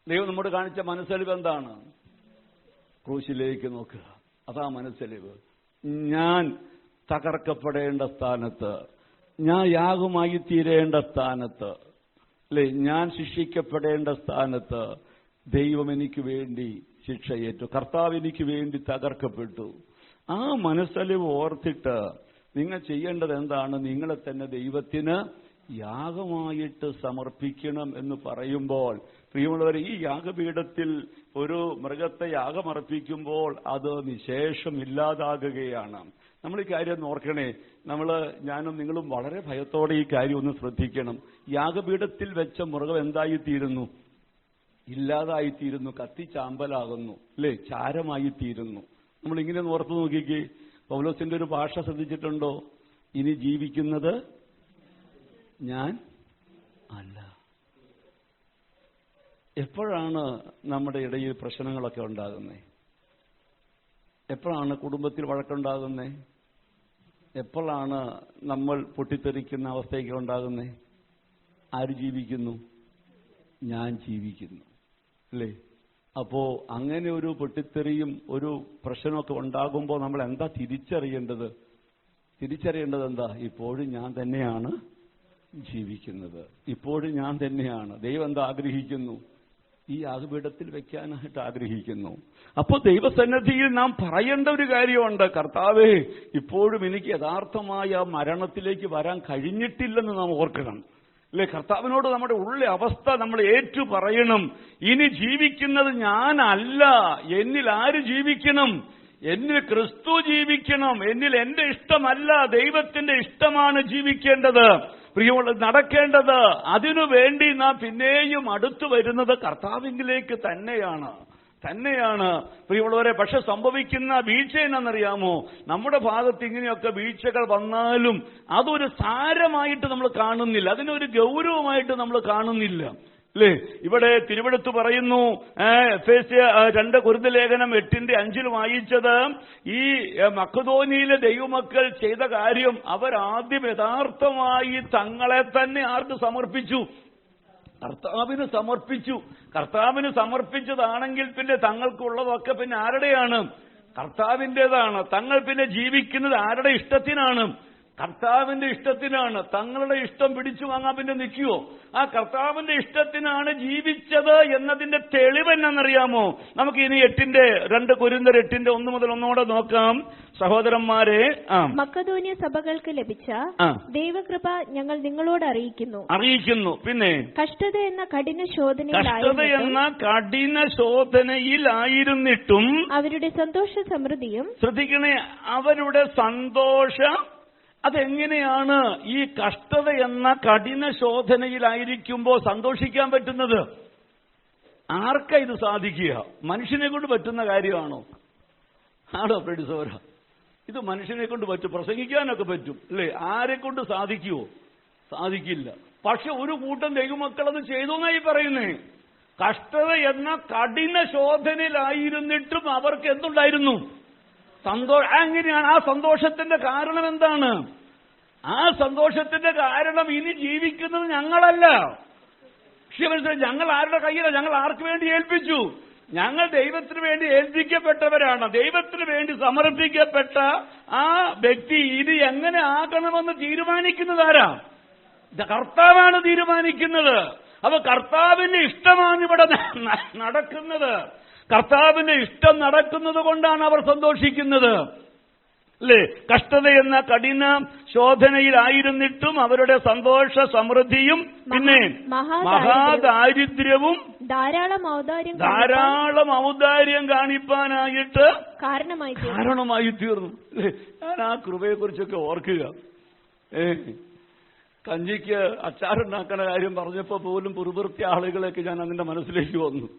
ദൈവം നമ്മോട് കാണിച്ച മനസ്സലിവ് എന്താണ്? ക്രൂശിലേക്ക് നോക്കുക, അതാ മനസ്സലിവ്. ഞാൻ തകർക്കപ്പെടേണ്ട സ്ഥാനത്ത്, ഞാൻ യാഗമായി തീരേണ്ട സ്ഥാനത്ത്, അല്ലെ, ഞാൻ ശിക്ഷിക്കപ്പെടേണ്ട സ്ഥാനത്ത് ദൈവം എനിക്ക് വേണ്ടി ശിക്ഷയേറ്റു. കർത്താവ് എനിക്ക് വേണ്ടി തകർക്കപ്പെട്ടു. ആ മനസ്സലിവ് ഓർത്തിട്ട് നിങ്ങൾ ചെയ്യേണ്ടത് എന്താണ്? നിങ്ങളെ തന്നെ ദൈവത്തിന് യാഗമായിട്ട് സമർപ്പിക്കണം എന്ന് പറയുമ്പോൾ, പ്രിയമുള്ളവരെ, ഈ യാഗപീഠത്തിൽ ഒരു മൃഗത്തെ യാഗമർപ്പിക്കുമ്പോൾ അത് നിശേഷം ഇല്ലാതാകുകയാണ്. നമ്മൾ ഈ കാര്യം ഓർക്കണേ. ഞാനും നിങ്ങളും വളരെ ഭയത്തോടെ ഈ കാര്യം ഒന്ന് ശ്രദ്ധിക്കണം. യാഗപീഠത്തിൽ വെച്ച മൃഗം എന്തായിത്തീരുന്നു? ഇല്ലാതായിത്തീരുന്നു, കത്തിച്ചാമ്പലാകുന്നു, അല്ലേ? ചാരമായിത്തീരുന്നു. നമ്മളിങ്ങനെ ഓർത്തു നോക്കിക്കേ. പൗലോസിന്റെ ഒരു ഭാഷ ശ്രദ്ധിച്ചിട്ടുണ്ടോ? ഇനി ജീവിക്കുന്നത് ഞാൻ അല്ല. എപ്പോഴാണ് നമ്മുടെ ഇടയിൽ പ്രശ്നങ്ങളൊക്കെ ഉണ്ടാകുന്നത്? എപ്പോഴാണ് കുടുംബത്തിൽ വഴക്കുണ്ടാകുന്നത്? എപ്പോഴാണ് നമ്മൾ പൊട്ടിത്തെറിക്കുന്ന അവസ്ഥയൊക്കെ ഉണ്ടാകുന്നത്? ആര് ജീവിക്കുന്നു? ഞാൻ ജീവിക്കുന്നു, അല്ലേ? അപ്പോ അങ്ങനെ ഒരു പൊട്ടിത്തെറിയും ഒരു പ്രശ്നമൊക്കെ ഉണ്ടാകുമ്പോൾ നമ്മൾ എന്താ തിരിച്ചറിയേണ്ടത്? തിരിച്ചറിയേണ്ടത് എന്താ? ഇപ്പോഴും ഞാൻ തന്നെയാണ് ജീവിക്കുന്നത്, ഇപ്പോഴും ഞാൻ തന്നെയാണ്. ദൈവം എന്താ ആഗ്രഹിക്കുന്നു? ഈ യാഗപീഠത്തിൽ വെക്കാനായിട്ട് ആഗ്രഹിക്കുന്നു. അപ്പോൾ ദൈവസന്നിധിയിൽ നാം പറയേണ്ട ഒരു കാര്യമുണ്ട്. കർത്താവേ, ഇപ്പോഴും എനിക്ക് യഥാർത്ഥമായ മരണത്തിലേക്ക് വരാൻ കഴിഞ്ഞിട്ടില്ലെന്ന് നാം ഓർക്കണം, അല്ലെ? കർത്താവിനോട് നമ്മുടെ ഉള്ള അവസ്ഥ നമ്മൾ ഏറ്റു പറയണം. ഇനി ജീവിക്കുന്നത് ഞാനല്ല, എന്നിൽ ആര് ജീവിക്കണം? എന്നിൽ ക്രിസ്തു ജീവിക്കണം. എന്നിൽ എന്റെ ഇഷ്ടമല്ല, ദൈവത്തിന്റെ ഇഷ്ടമാണ് ജീവിക്കേണ്ടത്, പ്രിയമുള്ള നടക്കേണ്ടത്. അതിനുവേണ്ടി നാം പിന്നെയും അടുത്തു വരുന്നത് കർത്താവിലേക്ക് തന്നെയാണ്. പ്രിയമുള്ളവരെ, പക്ഷെ സംഭവിക്കുന്ന വീഴ്ച എന്നറിയാമോ? നമ്മുടെ ഭാഗത്ത് ഇങ്ങനെയൊക്കെ വീഴ്ചകൾ വന്നാലും അതൊരു സാരമായിട്ട് നമ്മൾ കാണുന്നില്ല, അതിനൊരു ഗൗരവമായിട്ട് നമ്മൾ കാണുന്നില്ല, അല്ലേ? ഇവിടെ തിരുവെടുത്ത് പറയുന്നു, എഫേസ്യ 2 കൊരിന്ത്യർ ലേഖനം 8:5 വായിച്ചത്, ഈ മക്കദോനിയിലെ ദൈവമക്കൾ ചെയ്ത കാര്യം അവരാദ്യം യഥാർത്ഥമായി തങ്ങളെ തന്നെ ആർക്ക് സമർപ്പിച്ചു? കർത്താവിന് സമർപ്പിച്ചു. കർത്താവിന് സമർപ്പിച്ചതാണെങ്കിൽ പിന്നെ തങ്ങൾക്കുള്ളതൊക്കെ പിന്നെ ആരുടെയാണ്? കർത്താവിൻ്റെതാണ്. തങ്ങൾ പിന്നെ ജീവിക്കുന്നത് ആരുടെ ഇഷ്ടത്തിനാണ്? കർത്താവിന്റെ ഇഷ്ടത്തിനാണ്. തങ്ങളുടെ ഇഷ്ടം പിടിച്ചു വാങ്ങാൻ പിന്നെ നിൽക്കുവോ? ആ കർത്താവിന്റെ ഇഷ്ടത്തിനാണ് ജീവിച്ചത് എന്നതിന്റെ തെളിവ് എന്നറിയാമോ? നമുക്ക് ഇനി 2 കൊരിന്ത്യർ 8:1 മുതൽ ഒന്നുകൂടെ നോക്കാം. സഹോദരന്മാരെ, മക്കദോന്യ സഭകൾക്ക് ലഭിച്ച ദൈവകൃപ ഞങ്ങൾ നിങ്ങളോട് അറിയിക്കുന്നു. പിന്നെ കഷ്ടത എന്ന കഠിന ശോധനയിലായിരുന്നിട്ടും അവരുടെ സന്തോഷ സമൃദ്ധിയും, ശ്രദ്ധിക്കണേ, അവരുടെ സന്തോഷം അതെങ്ങനെയാണ് ഈ കഷ്ടത എന്ന കഠിന ശോധനയിലായിരിക്കുമ്പോൾ സന്തോഷിക്കാൻ പറ്റുന്നത്? ആർക്കാ ഇത് സാധിക്കുക? മനുഷ്യനെ കൊണ്ട് പറ്റുന്ന കാര്യമാണോ? ആണോ പ്രൊഡ്യൂസർ? ഇത് മനുഷ്യനെ കൊണ്ട് പറ്റും, പ്രസംഗിക്കാനൊക്കെ പറ്റും, അല്ലേ? ആരെ കൊണ്ട് സാധിക്കുവോ? സാധിക്കില്ല. പക്ഷെ ഒരു കൂട്ടം ദൈവമക്കളത് ചെയ്തു എന്നായി പറയുന്നേ. കഷ്ടത എന്ന കഠിന ശോധനയിലായിരുന്നിട്ടും അവർക്ക് എന്തുണ്ടായിരുന്നു? സന്തോഷം. എങ്ങനെയാണ്? ആ സന്തോഷത്തിന്റെ കാരണം എന്താണ്? ആ സന്തോഷത്തിന്റെ കാരണം ഇനി ജീവിക്കുന്നത് ഞങ്ങളല്ല. ഞങ്ങൾ ആരുടെ കയ്യിലാണ്? ഞങ്ങൾ ആർക്ക് വേണ്ടി ഏൽപ്പിച്ചു? ഞങ്ങൾ ദൈവത്തിന് വേണ്ടി ഏൽപ്പിക്കപ്പെട്ടവരാണ്. ദൈവത്തിന് വേണ്ടി സമർപ്പിക്കപ്പെട്ട ആ വ്യക്തി ഇത് എങ്ങനെ ആകണമെന്ന് തീരുമാനിക്കുന്നത് ആരാ? കർത്താവാണ് തീരുമാനിക്കുന്നത്. അപ്പൊ കർത്താവിന്റെ ഇഷ്ടമാണ് ഇവിടെ നടക്കുന്നത്. കർത്താവിന്റെ ഇഷ്ടം നടക്കുന്നത് കൊണ്ടാണ് അവർ സന്തോഷിക്കുന്നത്, അല്ലേ? കഷ്ടത എന്ന കഠിന ശോധനയിലായിരുന്നിട്ടും അവരുടെ സന്തോഷ സമൃദ്ധിയും പിന്നെ മഹാദാരിദ്ര്യവും ധാരാളം ഔദാര്യം കാണിപ്പാനായിട്ട് കാരണമായി തീർന്നു. ഞാൻ ആ കൃപയെക്കുറിച്ചൊക്കെ ഓർക്കുക. കഞ്ഞിക്ക് അച്ചാറുണ്ടാക്കുന്ന കാര്യം പറഞ്ഞപ്പോ പോലും പുറപുറത്തിയ ആളുകളൊക്കെ ഞാൻ അതിന്റെ മനസ്സിലേക്ക് വന്നു.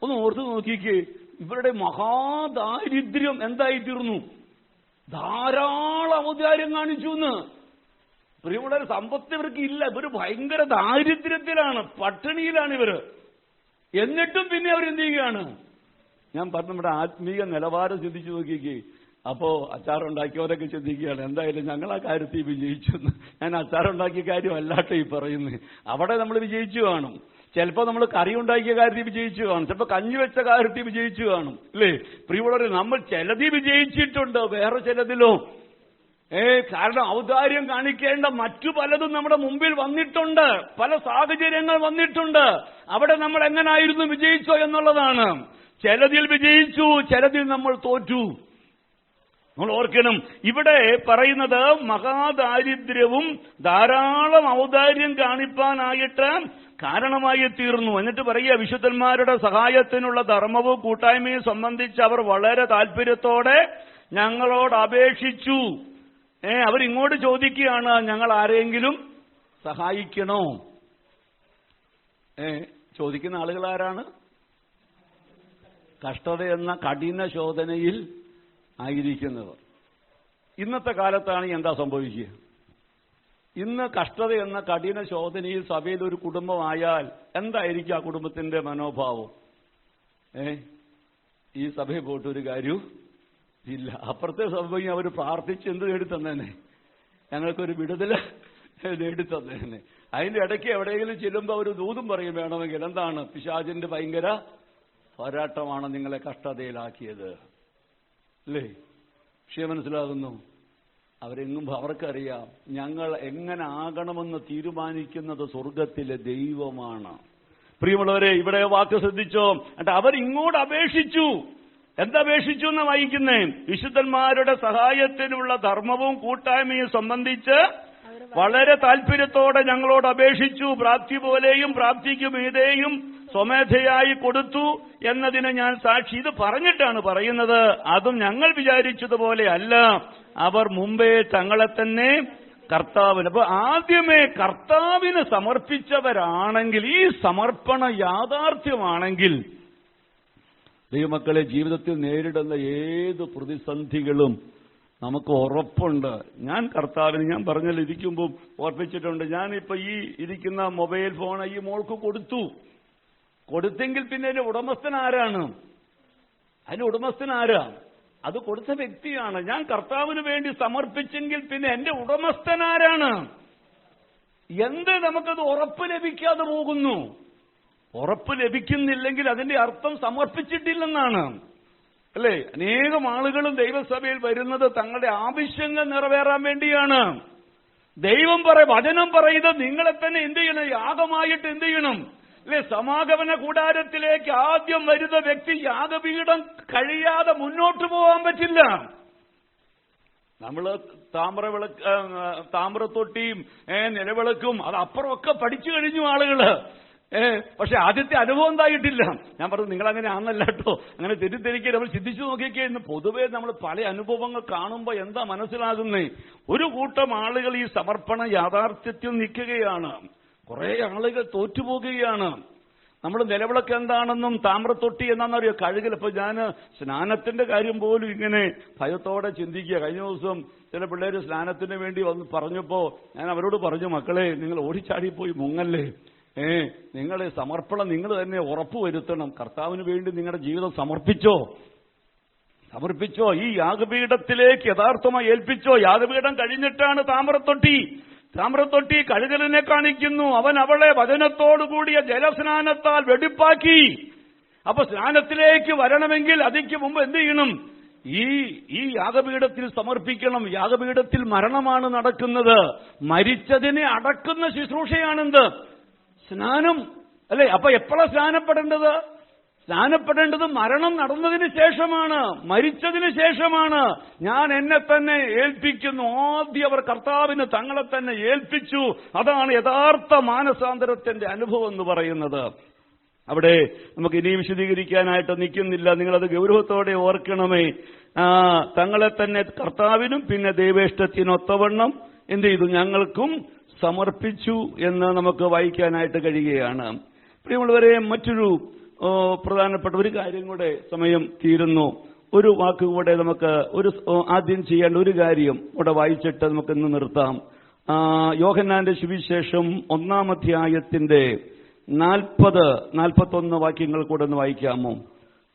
ഒന്ന് ഓർത്ത് നോക്കിക്കേ, ഇവരുടെ മഹാദാരിദ്ര്യം എന്തായിത്തീർന്നു? ധാരാളം ഔദാര്യം കാണിച്ചു എന്ന്. പ്രിയമുള്ള സമ്പത്ത് ഇവർക്ക് ഇല്ല, ഇവര് ഭയങ്കര ദാരിദ്ര്യത്തിലാണ്, പട്ടിണിയിലാണ് ഇവര്. എന്നിട്ടും പിന്നെ അവരെന്ത് ചെയ്യുകയാണ്? ഞാൻ പറഞ്ഞു, നമ്മുടെ ആത്മീയ നിലവാരം ചിന്തിച്ചു നോക്കിക്കേ. അപ്പോ അച്ചാറുണ്ടാക്കിയവരൊക്കെ ചിന്തിക്കുകയാണ്, എന്തായാലും ഞങ്ങൾ ആ കാര്യത്തിൽ വിജയിച്ചു. ഞാൻ അച്ചാറുണ്ടാക്കിയ കാര്യമല്ലാട്ടോ ഈ പറയുന്നത്. അവിടെ നമ്മൾ വിജയിച്ചു കാണും. ചിലപ്പോൾ നമ്മൾ കറി ഉണ്ടാക്കിയ കാര്യത്തിൽ വിജയിച്ചു കാണും, ചിലപ്പോൾ കഞ്ഞി വെച്ച കാര്യത്തിൽ വിജയിച്ചു കാണും, അല്ലേ? പ്രിയമുള്ളവരെ, നമ്മൾ ചിലതിൽ വിജയിച്ചിട്ടുണ്ട്, വേറെ ചിലതിലോ കാരണം ഔദാര്യം കാണിക്കേണ്ട മറ്റു പലതും നമ്മുടെ മുമ്പിൽ വന്നിട്ടുണ്ട്, പല സാഹചര്യങ്ങൾ വന്നിട്ടുണ്ട്. അവിടെ നമ്മൾ എങ്ങനായിരുന്നു വിജയിച്ചോ എന്നുള്ളതാണ്. ചിലതിൽ വിജയിച്ചു, ചിലതിൽ നമ്മൾ തോറ്റു. നമ്മൾ ഓർക്കണം, ഇവിടെ പറയുന്നത് മഹാദാരിദ്ര്യവും ധാരാളം ഔദാര്യം കാണിപ്പാനായിട്ട് കാരണമായി തീർന്നു. എന്നിട്ട് പറയുക, വിശുദ്ധന്മാരുടെ സഹായത്തിനുള്ള ധർമ്മവും കൂട്ടായ്മയും സംബന്ധിച്ച് അവർ വളരെ താല്പര്യത്തോടെ ഞങ്ങളോട് അപേക്ഷിച്ചു. അവരിങ്ങോട്ട് ചോദിക്കുകയാണ്, ഞങ്ങൾ ആരെങ്കിലും സഹായിക്കണോ? ചോദിക്കുന്ന ആളുകൾ ആരാണ്? കഷ്ടത എന്ന കഠിന ശോധനയിൽ ആയിരിക്കുന്നവർ. ഇന്നത്തെ കാലത്താണ് എന്താ സംഭവിക്കുക? ഇന്ന് കഷ്ടത എന്ന കഠിന ശോധനയിൽ സഭയിൽ ഒരു കുടുംബമായാൽ എന്തായിരിക്കും ആ കുടുംബത്തിന്റെ മനോഭാവം? ഈ സഭയിൽ പോയിട്ട് ഒരു കാര്യവും ഇല്ല. അപ്പുറത്തെ സഭയിൽ അവർ പ്രാർത്ഥിച്ച് എന്ത് നേടിത്തന്നേനെ? ഞങ്ങൾക്കൊരു വിടുതല് നേടിത്തന്നേനെ. അതിന്റെ ഇടയ്ക്ക് എവിടെയെങ്കിലും ചെല്ലുമ്പോൾ ഒരു ദൂതും പറയും വേണമെങ്കിൽ. എന്താണ്? പിശാചിന്റെ ഭയങ്കര പോരാട്ടമാണ് നിങ്ങളെ കഷ്ടതയിലാക്കിയത്, അല്ലേ? വിഷയം മനസ്സിലാകുന്നു? അവർക്കറിയാം ഞങ്ങൾ എങ്ങനെ ആകണമെന്ന് തീരുമാനിക്കുന്നത് സ്വർഗത്തിലെ ദൈവമാണ്. പ്രിയമുള്ളവരെ, ഇവിടെ വാക്ക് ശ്രദ്ധിച്ചോ. എന്നിട്ട് അവരിങ്ങോട്ട് അപേക്ഷിച്ചു. എന്തപേക്ഷിച്ചു എന്ന് വായിക്കുന്നേ? വിശുദ്ധന്മാരുടെ സഹായത്തിനുള്ള ധർമ്മവും കൂട്ടായ്മയും സംബന്ധിച്ച് വളരെ താല്പര്യത്തോടെ ഞങ്ങളോട് അപേക്ഷിച്ചു. പ്രാപ്തി പോലെയും പ്രാപ്തിക്ക് മീതെയും സ്വമേധയായി കൊടുത്തു എന്നതിന് ഞാൻ സാക്ഷി. ഇത് പറഞ്ഞിട്ടാണ് പറയുന്നത്. അതും ഞങ്ങൾ വിചാരിച്ചതുപോലെ അല്ല, അവർ മുമ്പേ തങ്ങളെ തന്നെ കർത്താവിന്. അപ്പൊ ആദ്യമേ കർത്താവിന് സമർപ്പിച്ചവരാണെങ്കിൽ, ഈ സമർപ്പണ യാഥാർത്ഥ്യമാണെങ്കിൽ, ദൈവമക്കളെ, ജീവിതത്തിൽ നേരിടുന്ന ഏത് പ്രതിസന്ധികളും നമുക്ക് ഉറപ്പുണ്ട്. ഞാൻ കർത്താവിന്, ഞാൻ പറഞ്ഞാൽ ഇരിക്കുമ്പോൾ ഓർപ്പിച്ചിട്ടുണ്ട്, ഞാനിപ്പോ ഈ ഇരിക്കുന്ന മൊബൈൽ ഫോൺ ഈ മോൾക്ക് കൊടുത്തെങ്കിൽ പിന്നെ അതിന്റെ ഉടമസ്ഥൻ ആരാണ്? അതിന്റെ ഉടമസ്ഥൻ ആരാ? അത് കൊടുത്ത വ്യക്തിയാണ്. ഞാൻ കർത്താവിന് വേണ്ടി സമർപ്പിച്ചെങ്കിൽ പിന്നെ എന്റെ ഉടമസ്ഥൻ ആരാണ്? എന്ത് നമുക്കത് ഉറപ്പ് ലഭിക്കാതെ പോകുന്നു? ഉറപ്പ് ലഭിക്കുന്നില്ലെങ്കിൽ അതിന്റെ അർത്ഥം സമർപ്പിച്ചിട്ടില്ലെന്നാണ്, അല്ലേ? അനേകം ആളുകളും ദൈവസഭയിൽ വരുന്നത് തങ്ങളുടെ ആവശ്യങ്ങൾ നിറവേറാൻ വേണ്ടിയാണ്. ദൈവം വചനം പറയുന്നത് നിങ്ങളെ തന്നെ എന്ത് ചെയ്യണം? യാഗമായിട്ട് എന്ത് ചെയ്യണം? അല്ലെ? സമാഗമന കൂടാരത്തിലേക്ക് ആദ്യം വരുന്ന വ്യക്തി യാഗപീഠം കഴിയാതെ മുന്നോട്ട് പോകാൻ പറ്റില്ല. നമ്മള് താമ്രത്തൊട്ടിയും നിലവിളക്കും അത് അപ്പുറമൊക്കെ പഠിച്ചു കഴിഞ്ഞു ആളുകള്. പക്ഷെ ആദ്യത്തെ അനുഭവം ഉണ്ടായിട്ടില്ല. ഞാൻ പറഞ്ഞു, നിങ്ങൾ അങ്ങനെ ആണെന്നല്ല കേട്ടോ, അങ്ങനെ തെറ്റിദ്ധരിക്കുക. നമ്മൾ ചിന്തിച്ചു നോക്കിയൊക്കെ ഇന്ന് പൊതുവെ നമ്മൾ പല അനുഭവങ്ങൾ കാണുമ്പോൾ എന്താ മനസ്സിലാകുന്നേ? ഒരു കൂട്ടം ആളുകൾ ഈ സമർപ്പണ യാഥാർത്ഥ്യത്തിൽ നിൽക്കുകയാണ്. കുറെ ആളുകൾ തോറ്റുപോകുകയാണ്. നമ്മൾ നിലവിളക്ക് എന്താണെന്നും താമ്രത്തൊട്ടി എന്താണെന്നറിയോ? കഴുകൽ. ഇപ്പൊ ഞാൻ സ്നാനത്തിന്റെ കാര്യം പോലും ഇങ്ങനെ ഭയത്തോടെ ചിന്തിക്കുക. കഴിഞ്ഞ ദിവസം ചില പിള്ളേര് സ്നാനത്തിന് വേണ്ടി വന്ന് പറഞ്ഞപ്പോ ഞാൻ അവരോട് പറഞ്ഞു, മക്കളെ, നിങ്ങൾ ഓടിച്ചാടിപ്പോയി മുങ്ങല്ലേ. നിങ്ങളെ സമർപ്പണം നിങ്ങൾ തന്നെ ഉറപ്പുവരുത്തണം. കർത്താവിന് വേണ്ടി നിങ്ങളുടെ ജീവിതം സമർപ്പിച്ചോ. ഈ യാഗപീഠത്തിലേക്ക് യഥാർത്ഥമായി ഏൽപ്പിച്ചോ. യാഗപീഠം കഴിഞ്ഞിട്ടാണ് താമ്രത്തൊട്ടി കഴുകലിനെ കാണിക്കുന്നു. അവൻ അവളെ വചനത്തോടുകൂടിയ ജലസ്നാനത്താൽ വെടിപ്പാക്കി. അപ്പൊ സ്നാനത്തിലേക്ക് വരണമെങ്കിൽ അതിക്ക് മുമ്പ് എന്ത് ചെയ്യണം? ഈ യാഗപീഠത്തിൽ സമർപ്പിക്കണം. യാഗപീഠത്തിൽ മരണമാണ് നടക്കുന്നത്. മരിച്ചതിനെ അടക്കുന്ന ശുശ്രൂഷയാണെന്ത്? സ്നാനം, അല്ലെ? അപ്പൊ എപ്പോഴാണ് സ്നാനപ്പെടേണ്ടത്? മരണം നടന്നതിന് ശേഷമാണ്, മരിച്ചതിന് ശേഷമാണ്. ഞാൻ എന്നെ തന്നെ ഏൽപ്പിക്കുന്നു. ആദ്യം അവർ കർത്താവിന് തങ്ങളെ തന്നെ ഏൽപ്പിച്ചു. അതാണ് യഥാർത്ഥ മാനസാന്തരത്തിന്റെ അനുഭവം എന്ന് പറയുന്നത്. അവിടെ നമുക്ക് ഇനിയും വിശദീകരിക്കാനായിട്ട് നിൽക്കുന്നില്ല. നിങ്ങളത് ഗൗരവത്തോടെ ഓർക്കണമേ. തങ്ങളെ തന്നെ കർത്താവിനും പിന്നെ ദൈവേഷ്ടത്തിനൊത്തവണ്ണം എന്ത് ചെയ്തു? ഞങ്ങൾക്കും സമർപ്പിച്ചു എന്ന് നമുക്ക് വായിക്കാനായിട്ട് കഴിയുകയാണ്. പ്രിയമുള്ളവരെ, മറ്റൊരു പ്രധാനപ്പെട്ട ഒരു കാര്യം കൂടെ, സമയം തീരുന്നു, ഒരു വാക്കുകൂടെ നമുക്ക് ആദ്യം ചെയ്യേണ്ട ഒരു കാര്യം കൂടെ വായിച്ചിട്ട് നമുക്ക് ഇന്ന് നിർത്താം. യോഹന്നാന്റെ സുവിശേഷം 1-ാം അധ്യായത്തിന്റെ 40-41 വാക്യങ്ങൾ കൂടെ ഒന്ന് വായിക്കാമോ?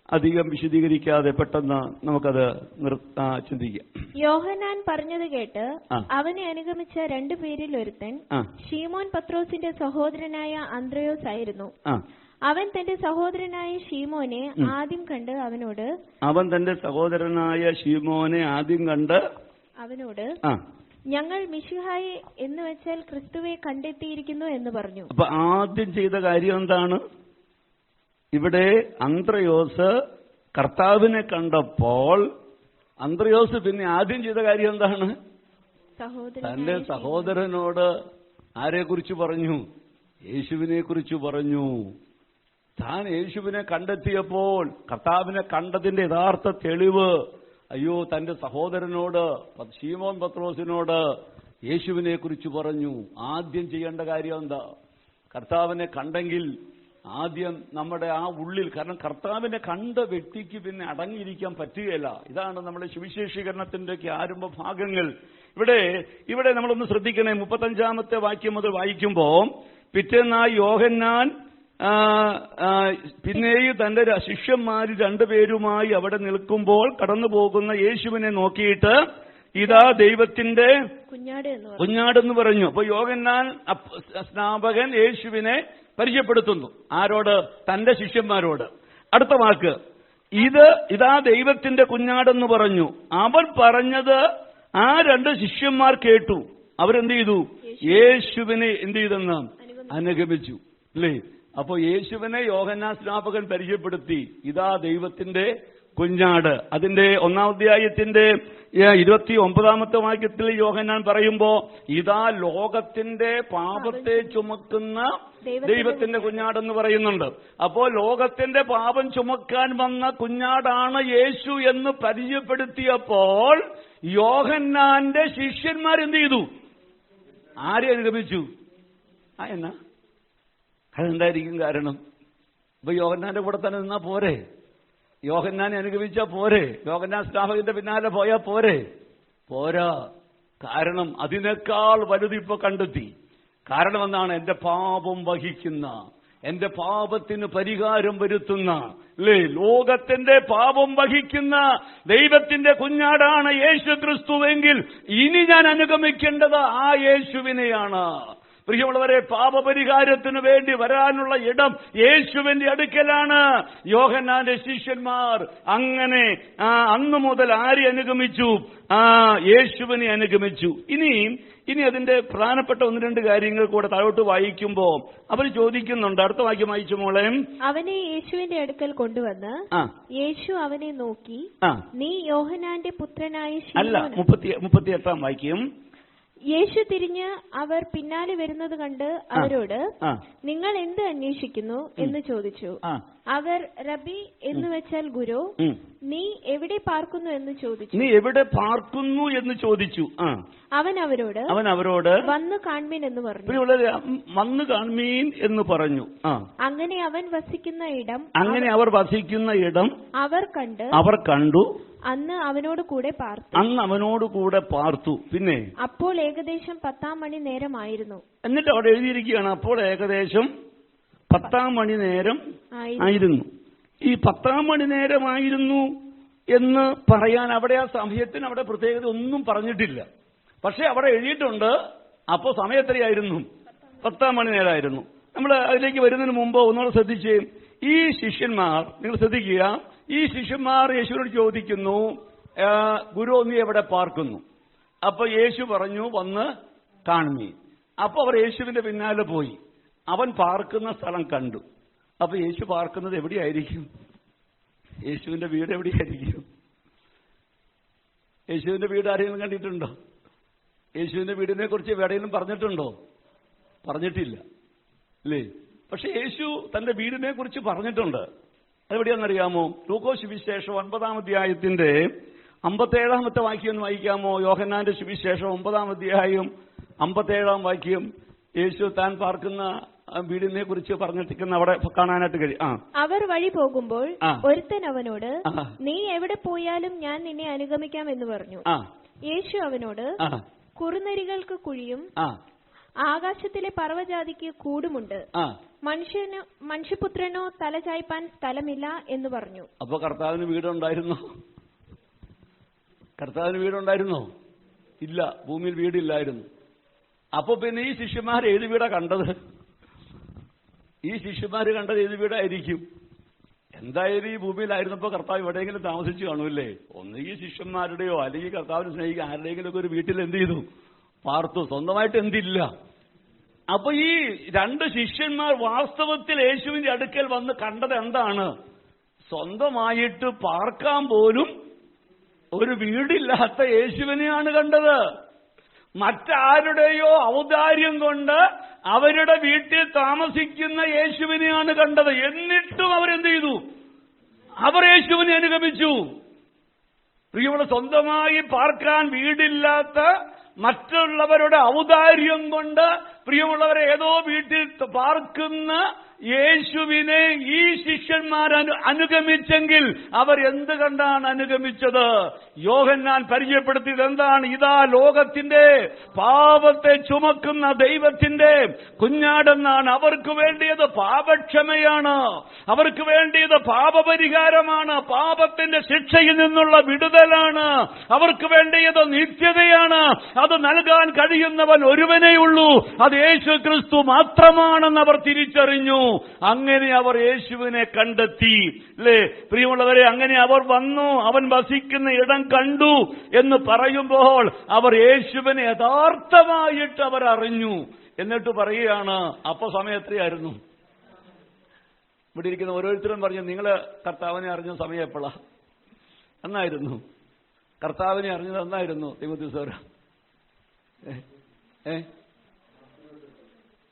അധികം വിശദീകരിക്കാതെ പെട്ടെന്ന് നമുക്കത് ചിന്തിക്കാം. യോഹന്നാൻ പറഞ്ഞത് കേട്ട് അവനെ അനുഗമിച്ച 2 പേരിൽ ഒരുത്തൻ ശീമോൻ പത്രോസിന്റെ സഹോദരനായ അന്ത്രയോസ് ആയിരുന്നു. അവൻ തന്റെ സഹോദരനായ ശീമോനെ ആദ്യം കണ്ട് അവനോട് ഞങ്ങൾ മിശിഹായെ എന്ന് വെച്ചാൽ ക്രിസ്തുവെ കണ്ടെത്തിയിരിക്കുന്നു എന്ന് പറഞ്ഞു. അപ്പൊ ആദ്യം ചെയ്ത കാര്യം എന്താണ്? ഇവിടെ അന്ത്രയോസ് കർത്താവിനെ കണ്ടപ്പോൾ അന്ത്രയോസ് പിന്നെ ആദ്യം ചെയ്ത കാര്യം എന്താണ്? സഹോദരൻ തന്റെ സഹോദരനോട് ആരെക്കുറിച്ച് പറഞ്ഞു? യേശുവിനെ കുറിച്ച് പറഞ്ഞു. താൻ യേശുവിനെ കണ്ടെത്തിയപ്പോൾ കർത്താവിനെ കണ്ടതിന്റെ യഥാർത്ഥ തെളിവ്, അയ്യോ, തന്റെ സഹോദരനോട് ശീമോൻ പത്രോസിനോട് യേശുവിനെ കുറിച്ച് പറഞ്ഞു. ആദ്യം ചെയ്യേണ്ട കാര്യം എന്താ? കർത്താവിനെ കണ്ടെങ്കിൽ ആദ്യം നമ്മുടെ ആ ഉള്ളിൽ, കാരണം കർത്താവിനെ കണ്ട വ്യക്തിക്ക് പിന്നെ അടങ്ങിയിരിക്കാൻ പറ്റുകയില്ല. ഇതാണ് നമ്മുടെ സുവിശേഷീകരണത്തിന്റെ ആരംഭ ഭാഗങ്ങൾ. ഇവിടെ നമ്മളൊന്ന് ശ്രദ്ധിക്കണേ. 35-ാമത്തെ വാക്യം മുതൽ വായിക്കുമ്പോൾ, പിറ്റേന്നായി യോഹന്നാൻ പിന്നെയും തന്റെ ശിഷ്യന്മാര് രണ്ടുപേരുമായി അവിടെ നിൽക്കുമ്പോൾ കടന്നു പോകുന്ന യേശുവിനെ നോക്കിയിട്ട്, ഇതാ ദൈവത്തിന്റെ കുഞ്ഞാടെന്ന് പറഞ്ഞു. അപ്പൊ യോഹന്നാൻ സ്നാപകൻ യേശുവിനെ പരിചയപ്പെടുത്തുന്നു. ആരോട്? തന്റെ ശിഷ്യന്മാരോട്. അടുത്ത വാക്ക്, ഇതാ ദൈവത്തിന്റെ കുഞ്ഞാടെന്ന് പറഞ്ഞു. അവൻ പറഞ്ഞത് ആ രണ്ട് ശിഷ്യന്മാർ കേട്ടു. അവരെന്ത് ചെയ്തു? യേശുവിനെ എന്ത് ചെയ്തെന്ന്? അനുഗമിച്ചു. അല്ലേ? അപ്പോ യേശുവിനെ യോഹന്നാൻ സ്നാപകൻ പരിചയപ്പെടുത്തി. ഇതാ ദൈവത്തിന്റെ കുഞ്ഞാട്. അതിന്റെ 1-ാം അധ്യായത്തിന്റെ 29-ാമത്തെ വാക്യത്തിൽ യോഹന്നാൻ പറയുമ്പോ, ഇതാ ലോകത്തിന്റെ പാപത്തെ ചുമക്കുന്ന ദൈവത്തിന്റെ കുഞ്ഞാടെന്ന് പറയുന്നുണ്ട്. അപ്പോ ലോകത്തിന്റെ പാപം ചുമക്കാൻ വന്ന കുഞ്ഞാടാണ് യേശു എന്ന് പരിചയപ്പെടുത്തിയപ്പോൾ യോഹന്നാന്റെ ശിഷ്യന്മാരെന്ത് ചെയ്തു? ആരെ അനുഗമിച്ചു? എന്നാ അതെന്തായിരിക്കും കാരണം? ഇപ്പൊ യോഹന്നാന്റെ കൂടെ തന്നെ നിന്നാ പോരെ? യോഹന്നാനെ അനുഗമിച്ചാ പോരെ? യോഹന്നാൻ സ്നാപകന്റെ പിന്നാലെ പോയാ പോരെ? പോരാ. കാരണം അതിനേക്കാൾ വലുതിപ്പോ കണ്ടെത്തി. കാരണം എന്താണ്? എന്റെ പാപം വഹിക്കുന്ന, എന്റെ പാപത്തിന് പരിഹാരം വരുത്തുന്ന, അല്ലേ, ലോകത്തിന്റെ പാപം വഹിക്കുന്ന ദൈവത്തിന്റെ കുഞ്ഞാടാണ് യേശു ക്രിസ്തുവെങ്കിൽ ഇനി ഞാൻ അനുഗമിക്കേണ്ടത് ആ യേശുവിനെയാണ്. പ്രിയമുള്ളവരെ, പാപപരിഹാരത്തിന് വേണ്ടി വരാനുള്ള ഇടം യേശുവിന്റെ അടുക്കലാണ്. യോഹന്നാന്റെ ശിഷ്യന്മാർ അങ്ങനെ അന്നു മുതൽ ആരെ അനുഗമിച്ചു? യേശുവിനെ അനുഗമിച്ചു. ഇനി അതിന്റെ പ്രധാനപ്പെട്ട 1-2 കാര്യങ്ങൾ കൂടെ താഴോട്ട് വായിക്കുമ്പോ അവർ ചോദിക്കുന്നുണ്ട്. അടുത്ത വാക്യം വായിച്ചു മോളെ. അവനെ യേശുവിന്റെ അടുക്കൽ കൊണ്ടുവന്ന് യേശു അവനെ നോക്കി, നീ യോഹന്നാന്റെ പുത്രനായ അല്ല, 38-ാം വാക്യം. യേശു തിരിഞ്ഞ് അവർ പിന്നാലെ വരുന്നത് കണ്ട് അവരോട്, നിങ്ങൾ എന്ത് അന്വേഷിക്കുന്നു എന്ന് ചോദിച്ചു. അവർ റബി എന്ന് വെച്ചാൽ ഗുരു, നീ എവിടെ പാർക്കുന്നു എന്ന് ചോദിച്ചു. അവൻ അവരോട് വന്ന് കാൺമീൻ എന്ന് പറഞ്ഞു. വന്ന് കാൺമീൻ എന്ന് പറഞ്ഞു. അങ്ങനെ അവൻ വസിക്കുന്ന ഇടം അവർ കണ്ടു. അന്ന് അവനോട് കൂടെ പാർത്തു. പിന്നെ അപ്പോൾ ഏകദേശം 10-ാം മണി നേരമായിരുന്നു. എന്നിട്ട് അവിടെ എഴുതിയിരിക്കുകയാണ്, അപ്പോൾ ഏകദേശം 10-ാം മണി നേരം ആയിരുന്നു. ഈ 10-ാം മണി നേരമായിരുന്നു എന്ന് പറയാൻ അവിടെ ആ സമയത്തിന് അവിടെ പ്രത്യേകത ഒന്നും പറഞ്ഞിട്ടില്ല. പക്ഷെ അവിടെ എഴുതിയിട്ടുണ്ട്. അപ്പോ സമയം എത്രയായിരുന്നു? 10-ാം മണി നേരമായിരുന്നു. നമ്മൾ അതിലേക്ക് വരുന്നതിന് മുമ്പ് ഒന്നുകൂടെ ശ്രദ്ധിച്ചേ. ഈ ശിഷ്യന്മാർ, നിങ്ങൾ ശ്രദ്ധിക്കുക, ഈ ശിഷ്യന്മാർ യേശുവിനോട് ചോദിക്കുന്നു, ഗുരു നീ എവിടെ പാർക്കുന്നു? അപ്പൊ യേശു പറഞ്ഞു, വന്ന് കാണുമീ. അപ്പൊ അവർ യേശുവിന്റെ പിന്നാലെ പോയി. അവൻ പാർക്കുന്ന സ്ഥലം കണ്ടു. അപ്പൊ യേശു പാർക്കുന്നത് എവിടെയായിരിക്കും? യേശുവിന്റെ വീട് എവിടെയായിരിക്കും? യേശുവിന്റെ വീട് ആരെങ്കിലും കണ്ടിട്ടുണ്ടോ? യേശുവിന്റെ വീടിനെ കുറിച്ച് എവിടെയെങ്കിലും പറഞ്ഞിട്ടുണ്ടോ? പറഞ്ഞിട്ടില്ല, അല്ലേ? പക്ഷെ യേശു തന്റെ വീടിനെ കുറിച്ച് പറഞ്ഞിട്ടുണ്ട്. അതെവിടെയാണെന്നറിയാമോ? ലൂക്കോസ് സുവിശേഷം 9-ാം അധ്യായത്തിന്റെ 57-ാമത്തെ വാക്യം ഒന്ന് വായിക്കാമോ? യോഹന്നാന്റെ സുവിശേഷം 9-ാം അധ്യായം 57-ാം വാക്യം. യേശു താൻ പാർക്കുന്ന വീടിനെ കുറിച്ച് പറഞ്ഞിരിക്കുന്ന അവിടെ കാണാനായിട്ട് കഴിയും. അവർ വഴി പോകുമ്പോൾ ഒരുത്തൻ അവനോട്, നീ എവിടെ പോയാലും ഞാൻ നിന്നെ അനുഗമിക്കാം എന്ന് പറഞ്ഞു. യേശു അവനോട്, കുറുനരികൾക്ക് കുഴിയും ആകാശത്തിലെ പർവ്വജാതിക്ക് കൂടുമുണ്ട്, മനുഷ്യപുത്രനോ തല ചായ്പാൻ സ്ഥലമില്ല എന്ന് പറഞ്ഞു. അപ്പൊ കർത്താവിന് വീടുണ്ടായിരുന്നോ? കർത്താവിന് വീടുണ്ടായിരുന്നോ? ഇല്ല, ഭൂമിയിൽ വീടില്ലായിരുന്നു. അപ്പൊ പിന്നെ ഈ ശിഷ്യന്മാർ ഏത് വീടാ കണ്ടത്? ഈ ശിഷ്യന്മാർ കണ്ടത് ഏത് വീടായിരിക്കും? എന്തായാലും ഈ ഭൂമിയിലായിരുന്നപ്പോ കർത്താവ് എവിടെയെങ്കിലും താമസിച്ചു കാണൂല്ലേ? ഒന്നുകിൽ ശിഷ്യന്മാരുടെയോ അല്ലെങ്കിൽ കർത്താവിനെ സ്നേഹിക്കാൻ ആരുടെയെങ്കിലും ഒക്കെ ഒരു വീട്ടിൽ എന്ത് ചെയ്തു? പാർത്തു. സ്വന്തമായിട്ട് എന്തില്ല. അപ്പൊ ഈ രണ്ട് ശിഷ്യന്മാർ വാസ്തവത്തിൽ യേശുവിന്റെ അടുക്കൽ വന്ന് കണ്ടത് എന്താണ്? സ്വന്തമായിട്ട് പാർക്കാൻ പോലും ഒരു വീടില്ലാത്ത യേശുവിനെയാണ് കണ്ടത്. മറ്റാരുടെയോ ഔദാര്യം കൊണ്ട് അവരുടെ വീട്ടിൽ താമസിക്കുന്ന യേശുവിനെയാണ് കണ്ടത്. എന്നിട്ടും അവരെന്ത് ചെയ്തു? അവർ യേശുവിനെ അനുഗമിച്ചു. പ്രിയമുള്ള, സ്വന്തമായി പാർക്കാൻ വീടില്ലാത്ത മറ്റുള്ളവരുടെ ഔദാര്യം കൊണ്ട് പ്രിയമുള്ളവരെ ഏതോ വീട്ടിൽ പാർക്കുന്ന യേശുവിനെ ഈ ശിഷ്യന്മാർ അനുഗമിച്ചെങ്കിൽ അവർ എന്ത് കണ്ടാണ് അനുഗമിച്ചത്? യോഹന്നാൻ പരിചയപ്പെടുത്തിയത് എന്താണ്? ഇതാ ലോകത്തിന്റെ പാപത്തെ ചുമക്കുന്ന ദൈവത്തിന്റെ കുഞ്ഞാടെന്നാണ്. അവർക്ക് വേണ്ടിയത് പാപക്ഷമയാണ്, അവർക്ക് വേണ്ടിയത് പാപപരിഹാരമാണ്, പാപത്തിന്റെ ശിക്ഷയിൽ നിന്നുള്ള വിടുതലാണ്, അവർക്ക് വേണ്ടിയത് നിത്യതയാണ്. അത് നൽകാൻ കഴിയുന്നവൻ ഒരുവനേ ഉള്ളൂ, അത് യേശു ക്രിസ്തു മാത്രമാണെന്ന് അവർ തിരിച്ചറിഞ്ഞു. അങ്ങനെ അവർ യേശുവിനെ കണ്ടെത്തി. അല്ലേ പ്രിയമുള്ളവരെ? അങ്ങനെ അവർ വന്നു, അവൻ വസിക്കുന്ന ഇടം കണ്ടു എന്ന് പറയുമ്പോൾ അവർ യേശുവിനെ യഥാർത്ഥമായിട്ട് അവർ അറിഞ്ഞു. എന്നിട്ട് പറയുകയാണ്, അപ്പൊ സമയം എത്രയായിരുന്നു? ഇവിടെ ഇരിക്കുന്ന ഓരോരുത്തരും പറഞ്ഞു, നിങ്ങള് കർത്താവിനെ അറിഞ്ഞ സമയം എപ്പോഴാ? എന്നായിരുന്നു കർത്താവിനെ അറിഞ്ഞത്? എന്നായിരുന്നു തിമോഥെയോസ് സാർ?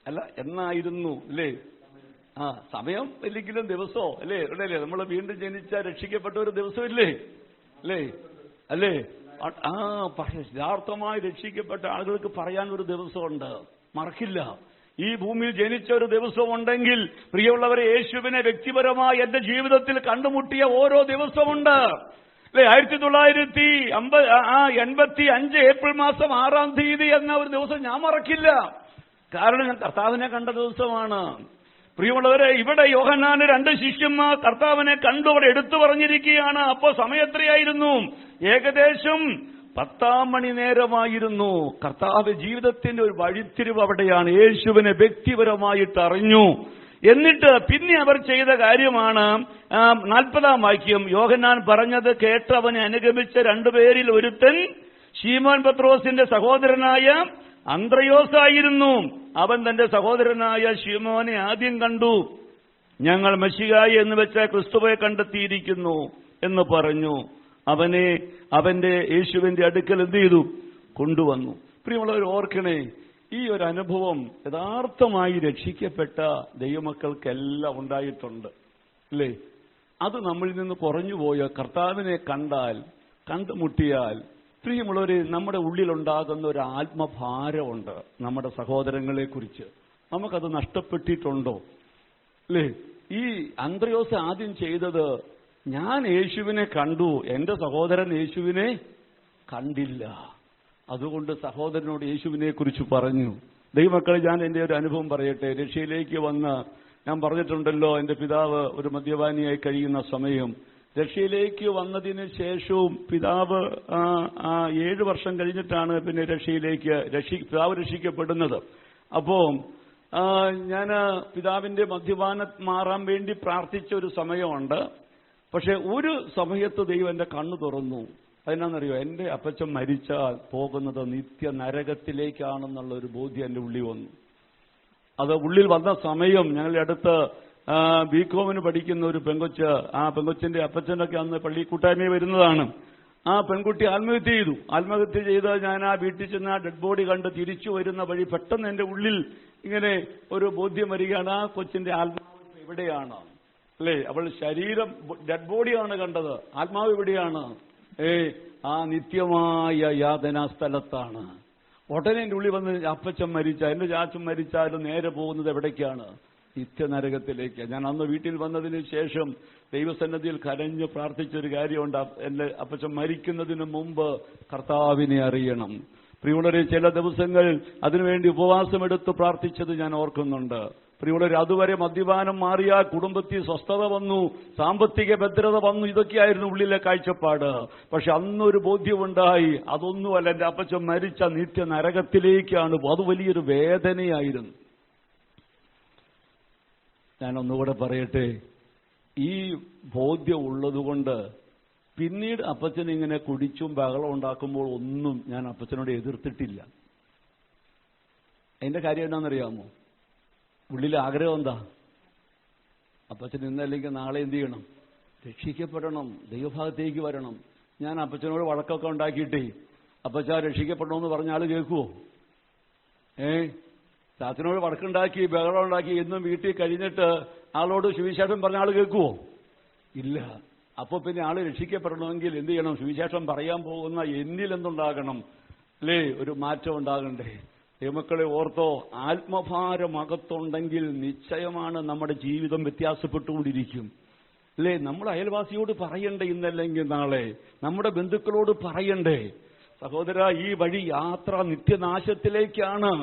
അല്ല, എന്നായിരുന്നു അല്ലേ? സമയം ഇല്ലെങ്കിലും ദിവസമോ അല്ലേ? അല്ലേ? നമ്മൾ വീണ്ടും ജനിച്ച രക്ഷിക്കപ്പെട്ട ഒരു ദിവസമില്ലേ? അല്ലേ? അല്ലേ? യഥാർത്ഥമായി രക്ഷിക്കപ്പെട്ട ആളുകൾക്ക് പറയാൻ ഒരു ദിവസമുണ്ട്, മറക്കില്ല. ഈ ഭൂമിയിൽ ജനിച്ച ഒരു ദിവസമുണ്ടെങ്കിൽ പ്രിയമുള്ളവരെ, യേശുവിനെ വ്യക്തിപരമായി എന്റെ ജീവിതത്തിൽ കണ്ടുമുട്ടിയ ഓരോ ദിവസമുണ്ട്. അല്ലെ? 1985 ഏപ്രിൽ മാസം 6-ാം തീയതി എന്ന ഒരു ദിവസം ഞാൻ മറക്കില്ല. കാരണം ഞാൻ കർത്താവിനെ കണ്ട ദിവസമാണ്. പ്രിയമുള്ളവരെ, ഇവിടെ യോഹന്നാന് 2 ശിഷ്യന്മാർ കർത്താവിനെ കണ്ടു, അവിടെ എടുത്തു പറഞ്ഞിരിക്കുകയാണ്. അപ്പോ സമയം എത്രയായിരുന്നു? ഏകദേശം 10-ാം മണി നേരമായിരുന്നു. കർത്താവ് ജീവിതത്തിന്റെ ഒരു വഴിത്തിരിവ് അവിടെയാണ്. യേശുവിനെ വ്യക്തിപരമായിട്ട് അറിഞ്ഞു. എന്നിട്ട് പിന്നെ അവർ ചെയ്ത കാര്യമാണ് 40-ാം വാക്യം. യോഹന്നാൻ പറഞ്ഞത് കേട്ട് അവനെ അനുഗമിച്ച 2 പേരിൽ ഒരുത്തൻ ശീമോൻ പത്രോസിന്റെ സഹോദരനായ അന്ത്രയോസായിരുന്നു. അവൻ തന്റെ സഹോദരനായ ശീമോനെ ആദ്യം കണ്ടു. ഞങ്ങൾ മെശിഹായി എന്ന് വെച്ച ക്രിസ്തുവെ കണ്ടെത്തിയിരിക്കുന്നു എന്ന് പറഞ്ഞു. അവനെ അവന്റെ യേശുവിന്റെ അടുക്കൽ എന്ത് ചെയ്തു? കൊണ്ടുവന്നു. പ്രിയമുള്ളവർ, ഓർക്കണേ, ഈ ഒരു അനുഭവം യഥാർത്ഥമായി രക്ഷിക്കപ്പെട്ട ദൈവമക്കൾക്കെല്ലാം ഉണ്ടായിട്ടുണ്ട്. അല്ലേ? അത് നമ്മളിൽ നിന്ന് കുറഞ്ഞുപോയ കർത്താവിനെ കണ്ടുമുട്ടിയാൽ പ്രിയമുള്ളവരെ, നമ്മുടെ ഉള്ളിലുണ്ടാകുന്ന ഒരു ആത്മഭാരമുണ്ട് നമ്മുടെ സഹോദരങ്ങളെ കുറിച്ച്. നമുക്കത് നഷ്ടപ്പെട്ടിട്ടുണ്ടോ? അല്ലേ? ഈ അന്ത്രയോസ് ആദ്യം ചെയ്തത്, ഞാൻ യേശുവിനെ കണ്ടു, എന്റെ സഹോദരൻ യേശുവിനെ കണ്ടില്ല, അതുകൊണ്ട് സഹോദരനോട് യേശുവിനെ കുറിച്ച് പറഞ്ഞു. ദൈവമക്കളെ, ഞാൻ എന്റെ ഒരു അനുഭവം പറയട്ടെ. രക്ഷയിലേക്ക് വന്ന് ഞാൻ പറഞ്ഞിട്ടുണ്ടല്ലോ, എന്റെ പിതാവ് ഒരു മദ്യപാനിയായി കഴിയുന്ന സമയം. രക്ഷയിലേക്ക് വന്നതിന് ശേഷവും പിതാവ് 7 വർഷം കഴിഞ്ഞിട്ടാണ് പിന്നെ പിതാവ് രക്ഷിക്കപ്പെടുന്നത്. അപ്പോ ഞാൻ പിതാവിന്റെ മദ്യപാനം മാറാൻ വേണ്ടി പ്രാർത്ഥിച്ച ഒരു സമയമുണ്ട്. പക്ഷെ ഒരു സമയത്ത് ദൈവം എന്റെ കണ്ണു തുറന്നു. അതെന്നാന്നറിയോ? എന്റെ അപ്പച്ചൻ മരിച്ചാൽ പോകുന്നത് നിത്യ നരകത്തിലേക്കാണെന്നുള്ള ഒരു ബോധ്യം എന്റെ ഉള്ളിൽ വന്നു. അത് ഉള്ളിൽ വന്ന സമയം, ഞങ്ങളുടെ അടുത്ത് ബികോമിന് പഠിക്കുന്ന ഒരു പെങ്കൊച്ച്, ആ പെങ്കൊച്ചിന്റെ അപ്പച്ചനൊക്കെ അന്ന് പള്ളി കൂട്ടായ്മയിൽ വരുന്നതാണ്. ആ പെൺകുട്ടി ആത്മഹത്യ ചെയ്ത് ഞാൻ ആ വീട്ടിൽ ചെന്ന് ആ ഡെഡ് ബോഡി കണ്ട് തിരിച്ചു വരുന്ന വഴി പെട്ടെന്ന് എന്റെ ഉള്ളിൽ ഇങ്ങനെ ഒരു ബോധ്യം വരികയാണ്, ആ കൊച്ചിന്റെ ആത്മാവ് എവിടെയാണ്? അല്ലേ? അവൾ ശരീരം ഡെഡ് ബോഡിയാണ് കണ്ടത്, ആത്മാവ് എവിടെയാണ്? ആ നിത്യമായ യാതനാ സ്ഥലത്താണ്. ഉടനെ എന്റെ ഉള്ളിൽ വന്ന്, അപ്പച്ചൻ മരിച്ചാൽ, എന്റെ ചാച്ചൻ മരിച്ചാലും നേരെ പോകുന്നത് എവിടേക്കാണ്? നിത്യനരകത്തിലേക്ക്. ഞാൻ അന്ന് വീട്ടിൽ വന്നതിന് ശേഷം ദൈവസന്നിധിയിൽ കരഞ്ഞ് പ്രാർത്ഥിച്ചൊരു കാര്യമുണ്ട്. എന്റെ അപ്പച്ചൻ മരിക്കുന്നതിന് മുമ്പ് കർത്താവിനെ അറിയണം. പ്രിയമുള്ളവരെ, ചില ദിവസങ്ങൾ അതിനുവേണ്ടി ഉപവാസമെടുത്ത് പ്രാർത്ഥിച്ചത് ഞാൻ ഓർക്കുന്നുണ്ട്. പ്രിയമുള്ളവരെ, അതുവരെ മദ്യപാനം മാറിയാൽ കുടുംബത്തിൽ സ്വസ്ഥത വന്നു, സാമ്പത്തിക ഭദ്രത വന്നു, ഇതൊക്കെയായിരുന്നു ഉള്ളിലെ കാഴ്ചപ്പാട്. പക്ഷെ അന്നൊരു ബോധ്യമുണ്ടായി, അതൊന്നുമല്ല, എന്റെ അപ്പച്ചൻ മരിച്ച നിത്യ നരകത്തിലേക്കാണ്. അത് വലിയൊരു വേദനയായിരുന്നു. ഞാനൊന്നുകൂടെ പറയട്ടെ, ഈ ബോധ്യം ഉള്ളതുകൊണ്ട് പിന്നീട് അപ്പച്ചൻ ഇങ്ങനെ കുടിച്ചും ബഹളം ഉണ്ടാക്കുമ്പോൾ ഒന്നും ഞാൻ അപ്പച്ചനോട് എതിർത്തിട്ടില്ല. അതിന്റെ കാര്യം എന്താണെന്നറിയാമോ? ഉള്ളിലെ ആഗ്രഹം എന്താ? അപ്പച്ചൻ ഇന്നല്ലെങ്കിൽ നാളെ എന്ത് ചെയ്യണം? രക്ഷിക്കപ്പെടണം, ദൈവഭാഗത്തേക്ക് വരണം. ഞാൻ അപ്പച്ചനോട് വഴക്കൊക്കെ ഉണ്ടാക്കിയിട്ടേ അപ്പച്ചാ രക്ഷിക്കപ്പെടണമെന്ന് പറഞ്ഞ ആള് കേൾക്കുവോ? ചാച്ചനോട് വഴക്കുണ്ടാക്കി ബഹളം ഉണ്ടാക്കി എന്നും വീട്ടിൽ കഴിഞ്ഞിട്ട് ആളോട് സുവിശേഷം പറഞ്ഞ ആള് കേൾക്കുവോ? ഇല്ല. അപ്പൊ പിന്നെ ആള് രക്ഷിക്കപ്പെടണമെങ്കിൽ എന്ത് ചെയ്യണം? സുവിശേഷം പറയാൻ പോകുന്ന എന്നിൽ എന്തുണ്ടാകണം? അല്ലേ, ഒരു മാറ്റം ഉണ്ടാകണ്ടേ? ദൈവമക്കളെ ഓർത്തോ, ആത്മഭാരം അകത്തുണ്ടെങ്കിൽ നിശ്ചയമാണ് നമ്മുടെ ജീവിതം വ്യത്യാസപ്പെട്ടുകൊണ്ടിരിക്കും. അല്ലേ, നമ്മുടെ അയൽവാസിയോട് പറയണ്ടേ ഇന്നല്ലെങ്കിൽ നാളെ? നമ്മുടെ ബന്ധുക്കളോട് പറയണ്ടേ? സഹോദര, ഈ വഴി യാത്ര നിത്യനാശത്തിലേക്കാണ്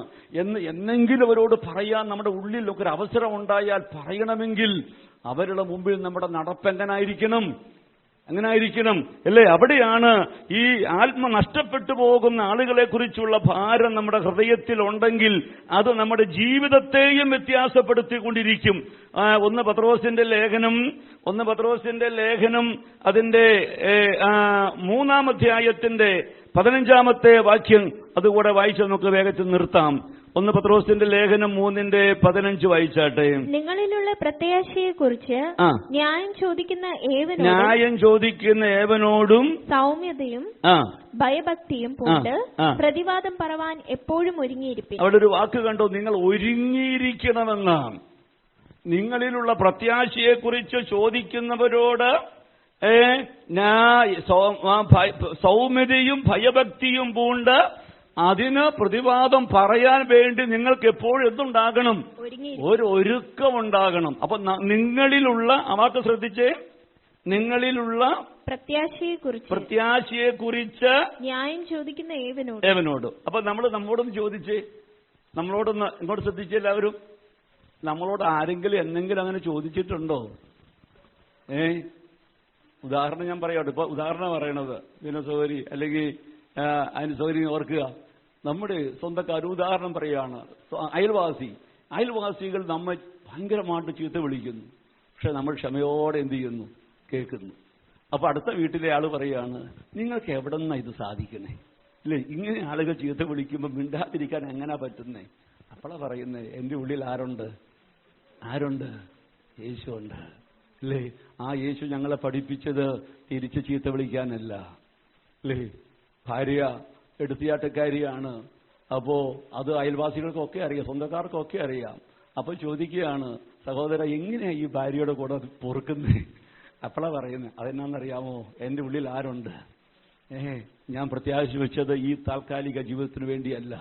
എന്ന് എന്നെങ്കിലും അവരോട് പറയാൻ നമ്മുടെ ഉള്ളിൽ ഒരു അവസരം ഉണ്ടായാൽ പറയണമെങ്കിൽ അവരുടെ മുമ്പിൽ നമ്മുടെ നടപ്പെങ്ങനായിരിക്കണം? അങ്ങനായിരിക്കണം, അല്ലേ? അവിടെയാണ് ഈ ആത്മ നഷ്ടപ്പെട്ടു പോകുന്ന ആളുകളെ കുറിച്ചുള്ള ഭാരം നമ്മുടെ ഹൃദയത്തിൽ ഉണ്ടെങ്കിൽ അത് നമ്മുടെ ജീവിതത്തെയും വ്യത്യാസപ്പെടുത്തിക്കൊണ്ടിരിക്കും. 1 പത്രോസിന്റെ ലേഖനം അതിന്റെ 3-ാം അധ്യായത്തിന്റെ 15-ാമത്തെ വാക്യം അതുകൂടെ വായിച്ച് നമുക്ക് വേഗത്തിൽ നിർത്താം. 1 പത്രോസിന്റെ ലേഖനം 3:15 വായിച്ചാട്ടെ. നിങ്ങളിലുള്ള പ്രത്യാശയെക്കുറിച്ച് ന്യായം ചോദിക്കുന്ന ഏവനോടും സൗമ്യതയും ഭയഭക്തിയും കൊണ്ട് പ്രതിവാദം പറവാൻ എപ്പോഴും ഒരുങ്ങിയിരിക്കും. അവിടെ ഒരു വാക്ക് കണ്ടോ? നിങ്ങൾ ഒരുങ്ങിയിരിക്കണമെന്നാണ്. നിങ്ങളിലുള്ള പ്രത്യാശയെക്കുറിച്ച് ചോദിക്കുന്നവരോട് സൗമ്യതയും ഭയഭക്തിയും പൂണ്ട് അതിന് പ്രതിവാദം പറയാൻ വേണ്ടി നിങ്ങൾക്ക് എപ്പോഴും എന്തുണ്ടാകണം? ഒരു ഒരുക്കമുണ്ടാകണം. അപ്പൊ നിങ്ങളിലുള്ള, ആ വാക്ക് ശ്രദ്ധിച്ചേ, നിങ്ങളിലുള്ള പ്രത്യാശയെക്കുറിച്ച് ന്യായം ചോദിക്കുന്ന ഏവനോട്. അപ്പൊ നമ്മളോടൊന്ന് ചോദിച്ചേ, നമ്മളോടൊന്ന് ഇങ്ങോട്ട് ശ്രദ്ധിച്ചേ എല്ലാവരും. നമ്മളോട് ആരെങ്കിലും എന്തെങ്കിലും അങ്ങനെ ചോദിച്ചിട്ടുണ്ടോ? ഉദാഹരണം ഞാൻ പറയാം. ഇപ്പൊ ഉദാഹരണം പറയണത് ദിനസൗകരി അല്ലെങ്കിൽ അതിന് സൗകര്യം ഓർക്കുക. നമ്മുടെ സ്വന്തക്കാർ ഉദാഹരണം പറയുകയാണ്. അയൽവാസികൾ നമ്മെ ഭയങ്കരമായിട്ട് ചീത്ത വിളിക്കുന്നു. പക്ഷെ നമ്മൾ ക്ഷമയോടെ എന്ത് ചെയ്യുന്നു? കേൾക്കുന്നു. അപ്പൊ അടുത്ത വീട്ടിലെ ആള് പറയാണ്, നിങ്ങൾക്ക് എവിടെ നിന്നാ ഇത് സാധിക്കണേ? ഇല്ലേ, ഇങ്ങനെ ആളുകൾ ചീത്ത വിളിക്കുമ്പോൾ മിണ്ടാതിരിക്കാൻ എങ്ങനാ പറ്റുന്നേ? അപ്പോഴാ പറയുന്നേ, എന്റെ ഉള്ളിൽ ആരുണ്ട്? യേശു ഉണ്ട്. അല്ലേ, ആ യേശു ഞങ്ങളെ പഠിപ്പിച്ചത് തിരിച്ച് ചീത്ത വിളിക്കാനല്ല. അല്ലേ, ഭാര്യ എടുത്തിയാട്ടക്കാരിയാണ്. അപ്പോ അത് അയൽവാസികൾക്കൊക്കെ അറിയാം, സ്വന്തക്കാർക്കൊക്കെ അറിയാം. അപ്പൊ ചോദിക്കുകയാണ്, സഹോദര എങ്ങനെയാ ഈ ഭാര്യയുടെ കൂടെ പൊറുക്കുന്നേ? അപ്പോഴാ പറയുന്നത്, അതെന്നാന്നറിയാമോ? എന്റെ ഉള്ളിൽ ആരുണ്ട്? ഞാൻ പ്രത്യാശ വെച്ചത് ഈ താൽക്കാലിക ജീവിതത്തിന് വേണ്ടിയല്ല.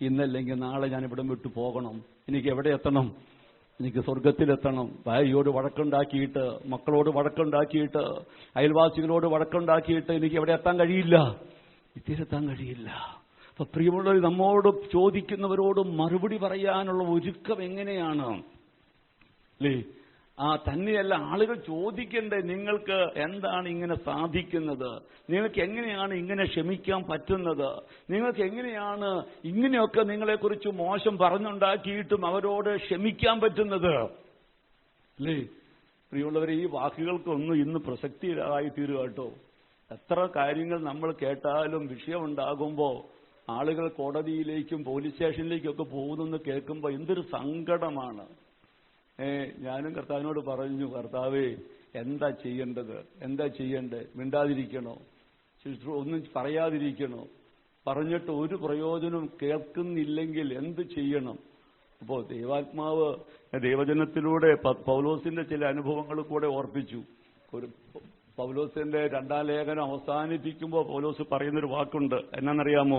ഇന്നല്ലെങ്കിൽ നാളെ ഞാൻ ഇവിടം വിട്ടു പോകണം. എനിക്ക് എവിടെ എത്തണം? എനിക്ക് സ്വർഗത്തിലെത്തണം. ഭാര്യയോട് വഴക്കുണ്ടാക്കിയിട്ട്, മക്കളോട് വഴക്കുണ്ടാക്കിയിട്ട്, അയൽവാസികളോട് വഴക്കുണ്ടാക്കിയിട്ട് എനിക്ക് എവിടെ എത്താൻ കഴിയില്ല? എത്താൻ കഴിയില്ല. അപ്പൊ പ്രിയമുള്ളവർ, നമ്മോട് ചോദിക്കുന്നവരോട് മറുപടി പറയാനുള്ള ഒരുക്കം എങ്ങനെയാണ്? അല്ലേ, തന്നെയല്ല, ആളുകൾ ചോദിക്കണ്ടേ, നിങ്ങൾക്ക് എന്താണ് ഇങ്ങനെ സാധിക്കുന്നത്? നിങ്ങൾക്ക് എങ്ങനെയാണ് ഇങ്ങനെ ക്ഷമിക്കാൻ പറ്റുന്നത്? നിങ്ങൾക്ക് എങ്ങനെയാണ് ഇങ്ങനെയൊക്കെ നിങ്ങളെക്കുറിച്ച് മോശം പറഞ്ഞുണ്ടാക്കിയിട്ടും അവരോട് ക്ഷമിക്കാൻ പറ്റുന്നത്? അല്ലേ, പ്രിയമുള്ളവരെ, ഈ വാക്കുകൾക്കൊന്നും ഇന്ന് പ്രസക്തിയായി തീരുക കേട്ടോ. എത്ര കാര്യങ്ങൾ നമ്മൾ കേട്ടാലും വിഷയമുണ്ടാകുമ്പോൾ ആളുകൾ കോടതിയിലേക്കും പോലീസ് സ്റ്റേഷനിലേക്കും ഒക്കെ പോകുന്നെന്ന് കേൾക്കുമ്പോൾ എന്തൊരു സങ്കടമാണ്. ഞാനും കർത്താവിനോട് പറഞ്ഞു, കർത്താവേ എന്താ ചെയ്യേണ്ടത്? മിണ്ടാതിരിക്കണോ? ഒന്നും പറയാതിരിക്കണോ? പറഞ്ഞിട്ട് ഒരു പ്രയോജനവും കേൾക്കുന്നില്ലെങ്കിൽ എന്ത് ചെയ്യണം? അപ്പോൾ ദൈവാത്മാവ് ദൈവജനത്തിലൂടെ പൗലോസിന്റെ ചില അനുഭവങ്ങൾ കൂടെ ഓർപ്പിച്ചു. പൗലോസിന്റെ 2-ാം ലേഖനം അവസാനിപ്പിക്കുമ്പോൾ പൗലോസ് പറയുന്നൊരു വാക്കുണ്ട്. എന്നാന്നറിയാമോ?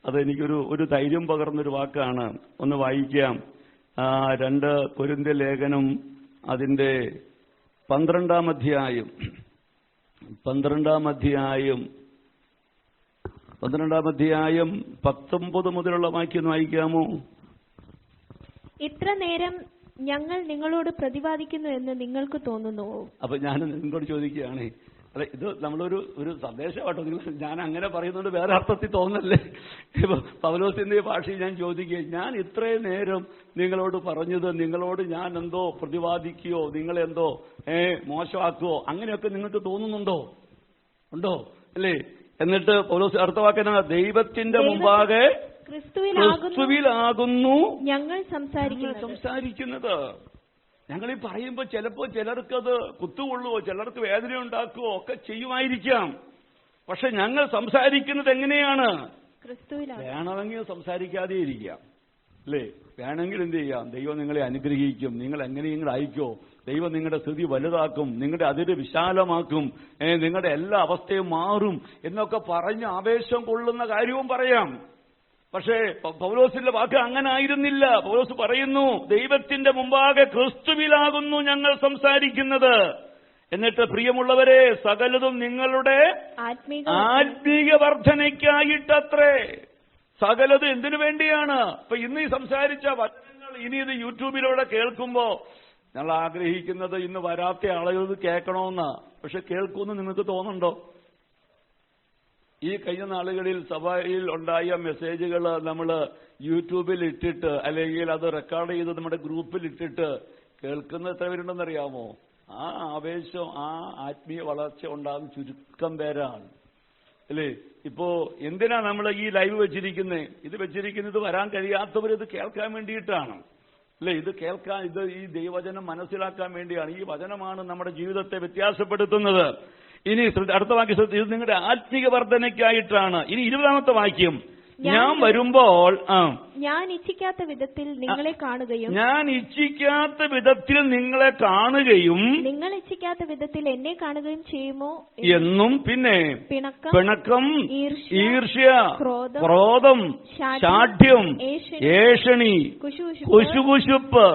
അതെനിക്കൊരു ധൈര്യം പകർന്നൊരു വാക്കാണ്. ഒന്ന് വായിക്കാം. 2 കൊരിന്ത്യർ ലേഖനം അതിന്റെ 12-ാം അധ്യായം 19 മുതലുള്ള വാക്യം വായിക്കാമോ? ഇത്ര നേരം ഞങ്ങൾ നിങ്ങളോട് പ്രതിവാദിക്കുന്നു എന്ന് നിങ്ങൾക്ക് തോന്നുന്നുവോ? അപ്പൊ ഞാൻ നിങ്ങളോട് ചോദിക്കുകയാണ്, അല്ല, ഇത് നമ്മളൊരു സന്ദേശമാട്ടോ. ഞാൻ അങ്ങനെ പറയുന്നത് വേറെ അർത്ഥത്തിൽ തോന്നല്ലേ? ഇപ്പൊ പൗലോസിന്റെ ഭാഷയിൽ ഞാൻ ചോദിക്കുക, ഞാൻ ഇത്രയും നേരം നിങ്ങളോട് പറഞ്ഞത് നിങ്ങളോട് ഞാൻ എന്തോ പ്രതിവാദിക്കുകയോ നിങ്ങളെന്തോ മോശമാക്കുകയോ അങ്ങനെയൊക്കെ നിങ്ങൾക്ക് തോന്നുന്നുണ്ടോ? ഉണ്ടോ? അല്ലേ? എന്നിട്ട് പൗലോസ് അടുത്ത വാക്കനാണ്, ദൈവത്തിന്റെ മുമ്പാകെ ക്രിസ്തുവിലാകുന്നു ഞങ്ങൾ സംസാരിക്കുന്നത്. ഞങ്ങളീ പറയുമ്പോൾ ചിലപ്പോൾ ചിലർക്കത് കുത്തുകൊള്ളുവോ, ചിലർക്ക് വേദന ഉണ്ടാക്കുവോ ഒക്കെ ചെയ്യുമായിരിക്കാം. പക്ഷെ ഞങ്ങൾ സംസാരിക്കുന്നത് എങ്ങനെയാണ്? ക്രിസ്തുവിലാണ്. വേണമെങ്കിൽ സംസാരിക്കാതെ ഇരിക്കാം, അല്ലേ? വേണമെങ്കിൽ എന്ത് ചെയ്യാം? ദൈവം നിങ്ങളെ അനുഗ്രഹിക്കും. നിങ്ങൾ എങ്ങനെയെങ്കിലും അയക്കോ, ദൈവം നിങ്ങളുടെ സ്ഥിതി വലുതാക്കും, നിങ്ങളുടെ അതിര് വിശാലമാക്കും, നിങ്ങളുടെ എല്ലാ അവസ്ഥയും മാറും എന്നൊക്കെ പറഞ്ഞ് ആവേശം കൊള്ളുന്ന കാര്യവും പറയാം. പക്ഷേ പൗലോസിന്റെ വാക്ക് അങ്ങനെ ആയിരുന്നില്ല. പൗലോസ് പറയുന്നു, ദൈവത്തിന്റെ മുമ്പാകെ ക്രിസ്തുവിലാകുന്നു ഞങ്ങൾ സംസാരിക്കുന്നത്. എന്നിട്ട് പ്രിയമുള്ളവരെ, സകലതും നിങ്ങളുടെ ആത്മീക വർധനയ്ക്കായിട്ടത്രേ. സകലത് എന്തിനു വേണ്ടിയാണ്? ഇപ്പൊ ഇന്ന് ഈ സംസാരിച്ച വചനങ്ങൾ ഇനി ഇത് യൂട്യൂബിലൂടെ കേൾക്കുമ്പോ ഞങ്ങൾ ആഗ്രഹിക്കുന്നത് ഇന്ന് വരാത്ത ആളുകൾ കേൾക്കണമെന്നാ. പക്ഷെ കേൾക്കുമെന്ന് നിങ്ങൾക്ക് തോന്നുന്നുണ്ടോ? ഈ കഴിഞ്ഞ നാളുകളിൽ സഭയിൽ ഉണ്ടായ മെസ്സേജുകൾ നമ്മൾ യൂട്യൂബിൽ ഇട്ടിട്ട് അല്ലെങ്കിൽ അത് റെക്കോർഡ് ചെയ്ത് നമ്മുടെ ഗ്രൂപ്പിൽ ഇട്ടിട്ട് കേൾക്കുന്ന എത്ര പേരുണ്ടെന്നറിയാമോ? ആ ആവേശം, ആ ആത്മീയ വളർച്ച ഉണ്ടാകുന്ന ചുരുക്കം പേരാണ്, അല്ലേ? ഇപ്പോ എന്തിനാ നമ്മൾ ഈ ലൈവ് വെച്ചിരിക്കുന്നത്? ഇത് വെച്ചിരിക്കുന്നത് വരാൻ കഴിയാത്തവർ ഇത് കേൾക്കാൻ വേണ്ടിയിട്ടാണ്, അല്ലേ? ഇത് കേൾക്കാൻ, ഇത് ഈ ദൈവവചനം മനസ്സിലാക്കാൻ വേണ്ടിയാണ്. ഈ വചനമാണ് നമ്മുടെ ജീവിതത്തെ വ്യത്യാസപ്പെടുത്തുന്നത്. ഇനി അടുത്ത വാക്യം, ഇത് നിങ്ങളുടെ ആത്മീക വർധനയ്ക്കായിട്ടാണ്. ഇനി 20ാമത്തെ വാക്യം, ഞാൻ വരുമ്പോൾ ഞാൻ ഇച്ഛിക്കാത്ത വിധത്തിൽ നിങ്ങളെ കാണുകയും നിങ്ങൾ ഇച്ഛിക്കാത്ത വിധത്തിൽ എന്നെ കാണുകയും ചെയ്യുമോ എന്നും, പിന്നെ പിണക്കം, ഈർഷ്യ, ക്രോധം, ശാഠ്യം, ഏഷണി, കുശുകുശുപ്പ്,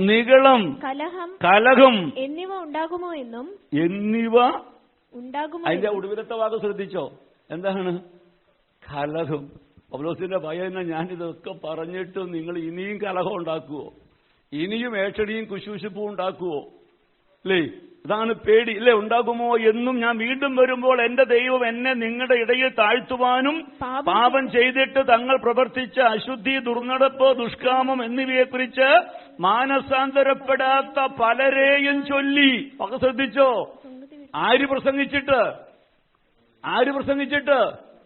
നിഗളം, കലഹം എന്നിവ ഉണ്ടാകുമോ എന്നും. അതിന്റെ ഒടുവിലത്തെ വാക്ക് ശ്രദ്ധിച്ചോ? എന്താണ്? കലഹം. പൗലോസിന്റെ ഭയം, ഞാനിതൊക്കെ പറഞ്ഞിട്ട് നിങ്ങൾ ഇനിയും കലഹം ഉണ്ടാക്കുവോ? ഇനിയും ഏഷണിയും കുശുകുശുപ്പും ഉണ്ടാക്കുവോ? അല്ലേ? ഇതാണ് പേടി, ഇല്ലേ? ഉണ്ടാകുമോ എന്നും. ഞാൻ വീണ്ടും വരുമ്പോൾ എന്റെ ദൈവം എന്നെ നിങ്ങളുടെ ഇടയിൽ താഴ്ത്തുവാനും പാപം ചെയ്തിട്ട് തങ്ങൾ പ്രവർത്തിച്ച അശുദ്ധി, ദുർനടപ്പ്, ദുഷ്കാമം എന്നിവയെക്കുറിച്ച് മാനസാന്തരപ്പെടാത്ത പലരെയും ചൊല്ലി. ഒക്കെ ശ്രദ്ധിച്ചോ? ആര് പ്രസംഗിച്ചിട്ട്?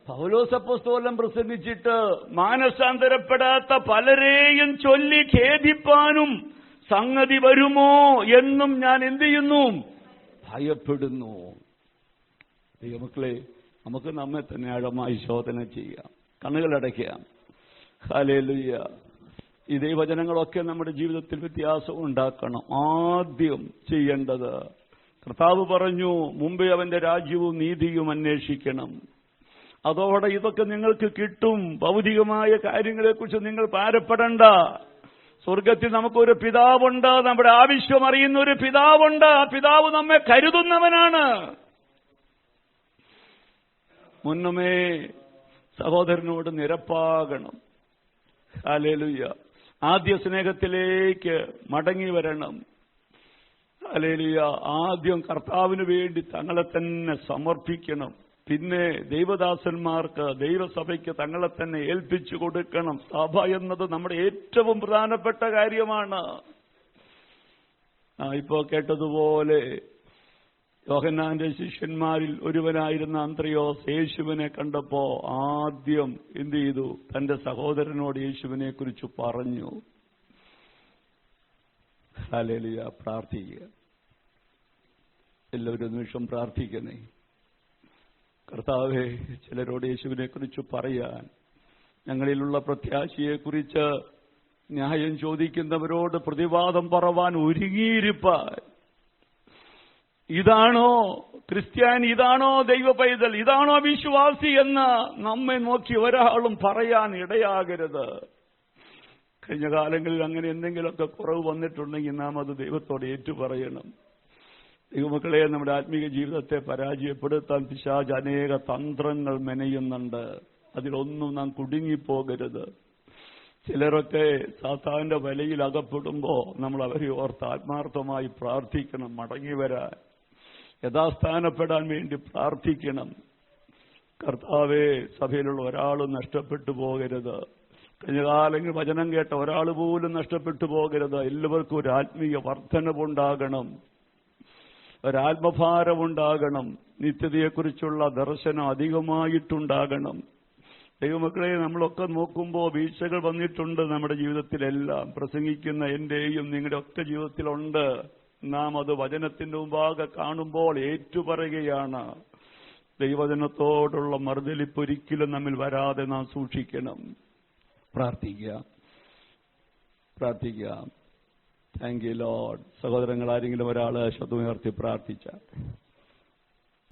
പൗലോസ് അപ്പോസ്തലൻ പ്രസംഗിച്ചിട്ട് മാനസാന്തരപ്പെടാത്ത പലരെയും ചൊല്ലി ഖേദിപ്പാനും സംഗതി വരുമോ എന്നും ഞാൻ എന്ത് ചെയ്യുന്നു? ഭയപ്പെടുന്നു. ദൈവമക്കളെ, നമുക്ക് നമ്മെ തന്നെ ആഴമായി ശോധന ചെയ്യാം, കണ്ണുകളടയ്ക്കാം. ഹല്ലേലൂയ. ഈ ദൈവവചനങ്ങളൊക്കെ നമ്മുടെ ജീവിതത്തിൽ വ്യത്യാസം ഉണ്ടാക്കണം. ആദ്യം ചെയ്യേണ്ടത്, കർത്താവ് പറഞ്ഞു, മുമ്പേ അവന്റെ രാജ്യവും നീതിയും അന്വേഷിക്കണം, അതോടെ ഇതൊക്കെ നിങ്ങൾക്ക് കിട്ടും. ഭൗതികമായ കാര്യങ്ങളെക്കുറിച്ച് നിങ്ങൾ ഭാരപ്പെടണ്ട. സ്വർഗത്തിൽ നമുക്കൊരു പിതാവുണ്ട്, നമ്മുടെ ആവശ്യം അറിയുന്ന ഒരു പിതാവുണ്ട്. ആ പിതാവ് നമ്മെ കരുതുന്നവനാണ്. മുന്നമേ സഹോദരനോട് നിരപ്പാകണം. ഹല്ലേലൂയ. ആദ്യ സ്നേഹത്തിലേക്ക് മടങ്ങി വരണം. ഹല്ലേലൂയ. ആദ്യം കർത്താവിന് വേണ്ടി തങ്ങളെ തന്നെ സമർപ്പിക്കണം. പിന്നെ ദൈവദാസന്മാർക്ക്, ദൈവസഭയ്ക്ക് തങ്ങളെ തന്നെ ഏൽപ്പിച്ചു കൊടുക്കണം. സഭ എന്നത് നമ്മുടെ ഏറ്റവും പ്രധാനപ്പെട്ട കാര്യമാണ്. ഇപ്പോ കേട്ടതുപോലെ യോഹന്നാന്റെ ശിഷ്യന്മാരിൽ ഒരുവനായിരുന്ന അന്ത്രയോസ് യേശുവിനെ കണ്ടപ്പോ ആദ്യം എന്ത് ചെയ്തു? തന്റെ സഹോദരനോട് യേശുവിനെ കുറിച്ച് പറഞ്ഞു. ഹല്ലേലൂയ. പ്രാർത്ഥിക്കുക. എല്ലാവരും നിമിഷം പ്രാർത്ഥിക്കണേ. കർത്താവേ, ചിലരോട് യേശുവിനെ കുറിച്ച് പറയാൻ, ഞങ്ങളിലുള്ള പ്രത്യാശയെക്കുറിച്ച് ന്യായം ചോദിക്കുന്നവരോട് പ്രതിവാദം പറവാൻ ഒരുങ്ങിയിരിപ്പാൻ. ഇതാണോ ക്രിസ്ത്യാനി, ഇതാണോ ദൈവ പൈതൽ, ഇതാണോ വിശ്വാസി എന്ന് നമ്മെ നോക്കി ഒരാളും പറയാൻ ഇടയാകരുത്. കഴിഞ്ഞ കാലങ്ങളിൽ അങ്ങനെ എന്തെങ്കിലുമൊക്കെ കുറവ് വന്നിട്ടുണ്ടെങ്കിൽ നാം അത് ദൈവത്തോട് ഏറ്റുപറയണം. ദൈവമക്കളെ, നമ്മുടെ ആത്മീക ജീവിതത്തെ പരാജയപ്പെടുത്താൻ പിശാച് അനേക തന്ത്രങ്ങൾ മെനയുന്നുണ്ട്. അതിലൊന്നും നാം കുടുങ്ങിപ്പോകരുത്. ചിലരൊക്കെ സാത്താന്റെ വലയിൽ അകപ്പെടുമ്പോ നമ്മൾ അവരെ ഓർത്ത് ആത്മാർത്ഥമായി പ്രാർത്ഥിക്കണം. മടങ്ങി വരാൻ, യഥാസ്ഥാനപ്പെടാൻ വേണ്ടി പ്രാർത്ഥിക്കണം. കർത്താവേ, സഭയിലുള്ള ഒരാളും നഷ്ടപ്പെട്ടു പോകരുത്. കഴിഞ്ഞ കാലങ്ങളിൽ വചനം കേട്ട ഒരാൾ പോലും നഷ്ടപ്പെട്ടു പോകരുത്. എല്ലാവർക്കും ഒരു ആത്മീയ വർധനവുണ്ടാകണം, ഒരാത്മഭാരമുണ്ടാകണം, നിത്യതയെക്കുറിച്ചുള്ള ദർശനം അധികമായിട്ടുണ്ടാകണം. ദൈവമക്കളെ, നമ്മളൊക്കെ നോക്കുമ്പോൾ വീഴ്ചകൾ വന്നിട്ടുണ്ട് നമ്മുടെ ജീവിതത്തിലെല്ലാം. പ്രസംഗിക്കുന്ന എന്റെയും നിങ്ങളുടെ ഒക്കെ ജീവിതത്തിലുണ്ട്. നാം അത് വചനത്തിന്റെ മുമ്പാകെ കാണുമ്പോൾ ഏറ്റുപറയുകയാണ്. ദൈവജനത്തോടുള്ള മറുതലിപ്പ് ഒരിക്കലും നമ്മിൽ വരാതെ നാം സൂക്ഷിക്കണം. പ്രാർത്ഥിക്കുക. Thank you Lord. സഹോദരങ്ങൾ, ആരെങ്കിലും ഒരാൾ ശബ്ദമുയർത്തി പ്രാർത്ഥിച്ചാൽ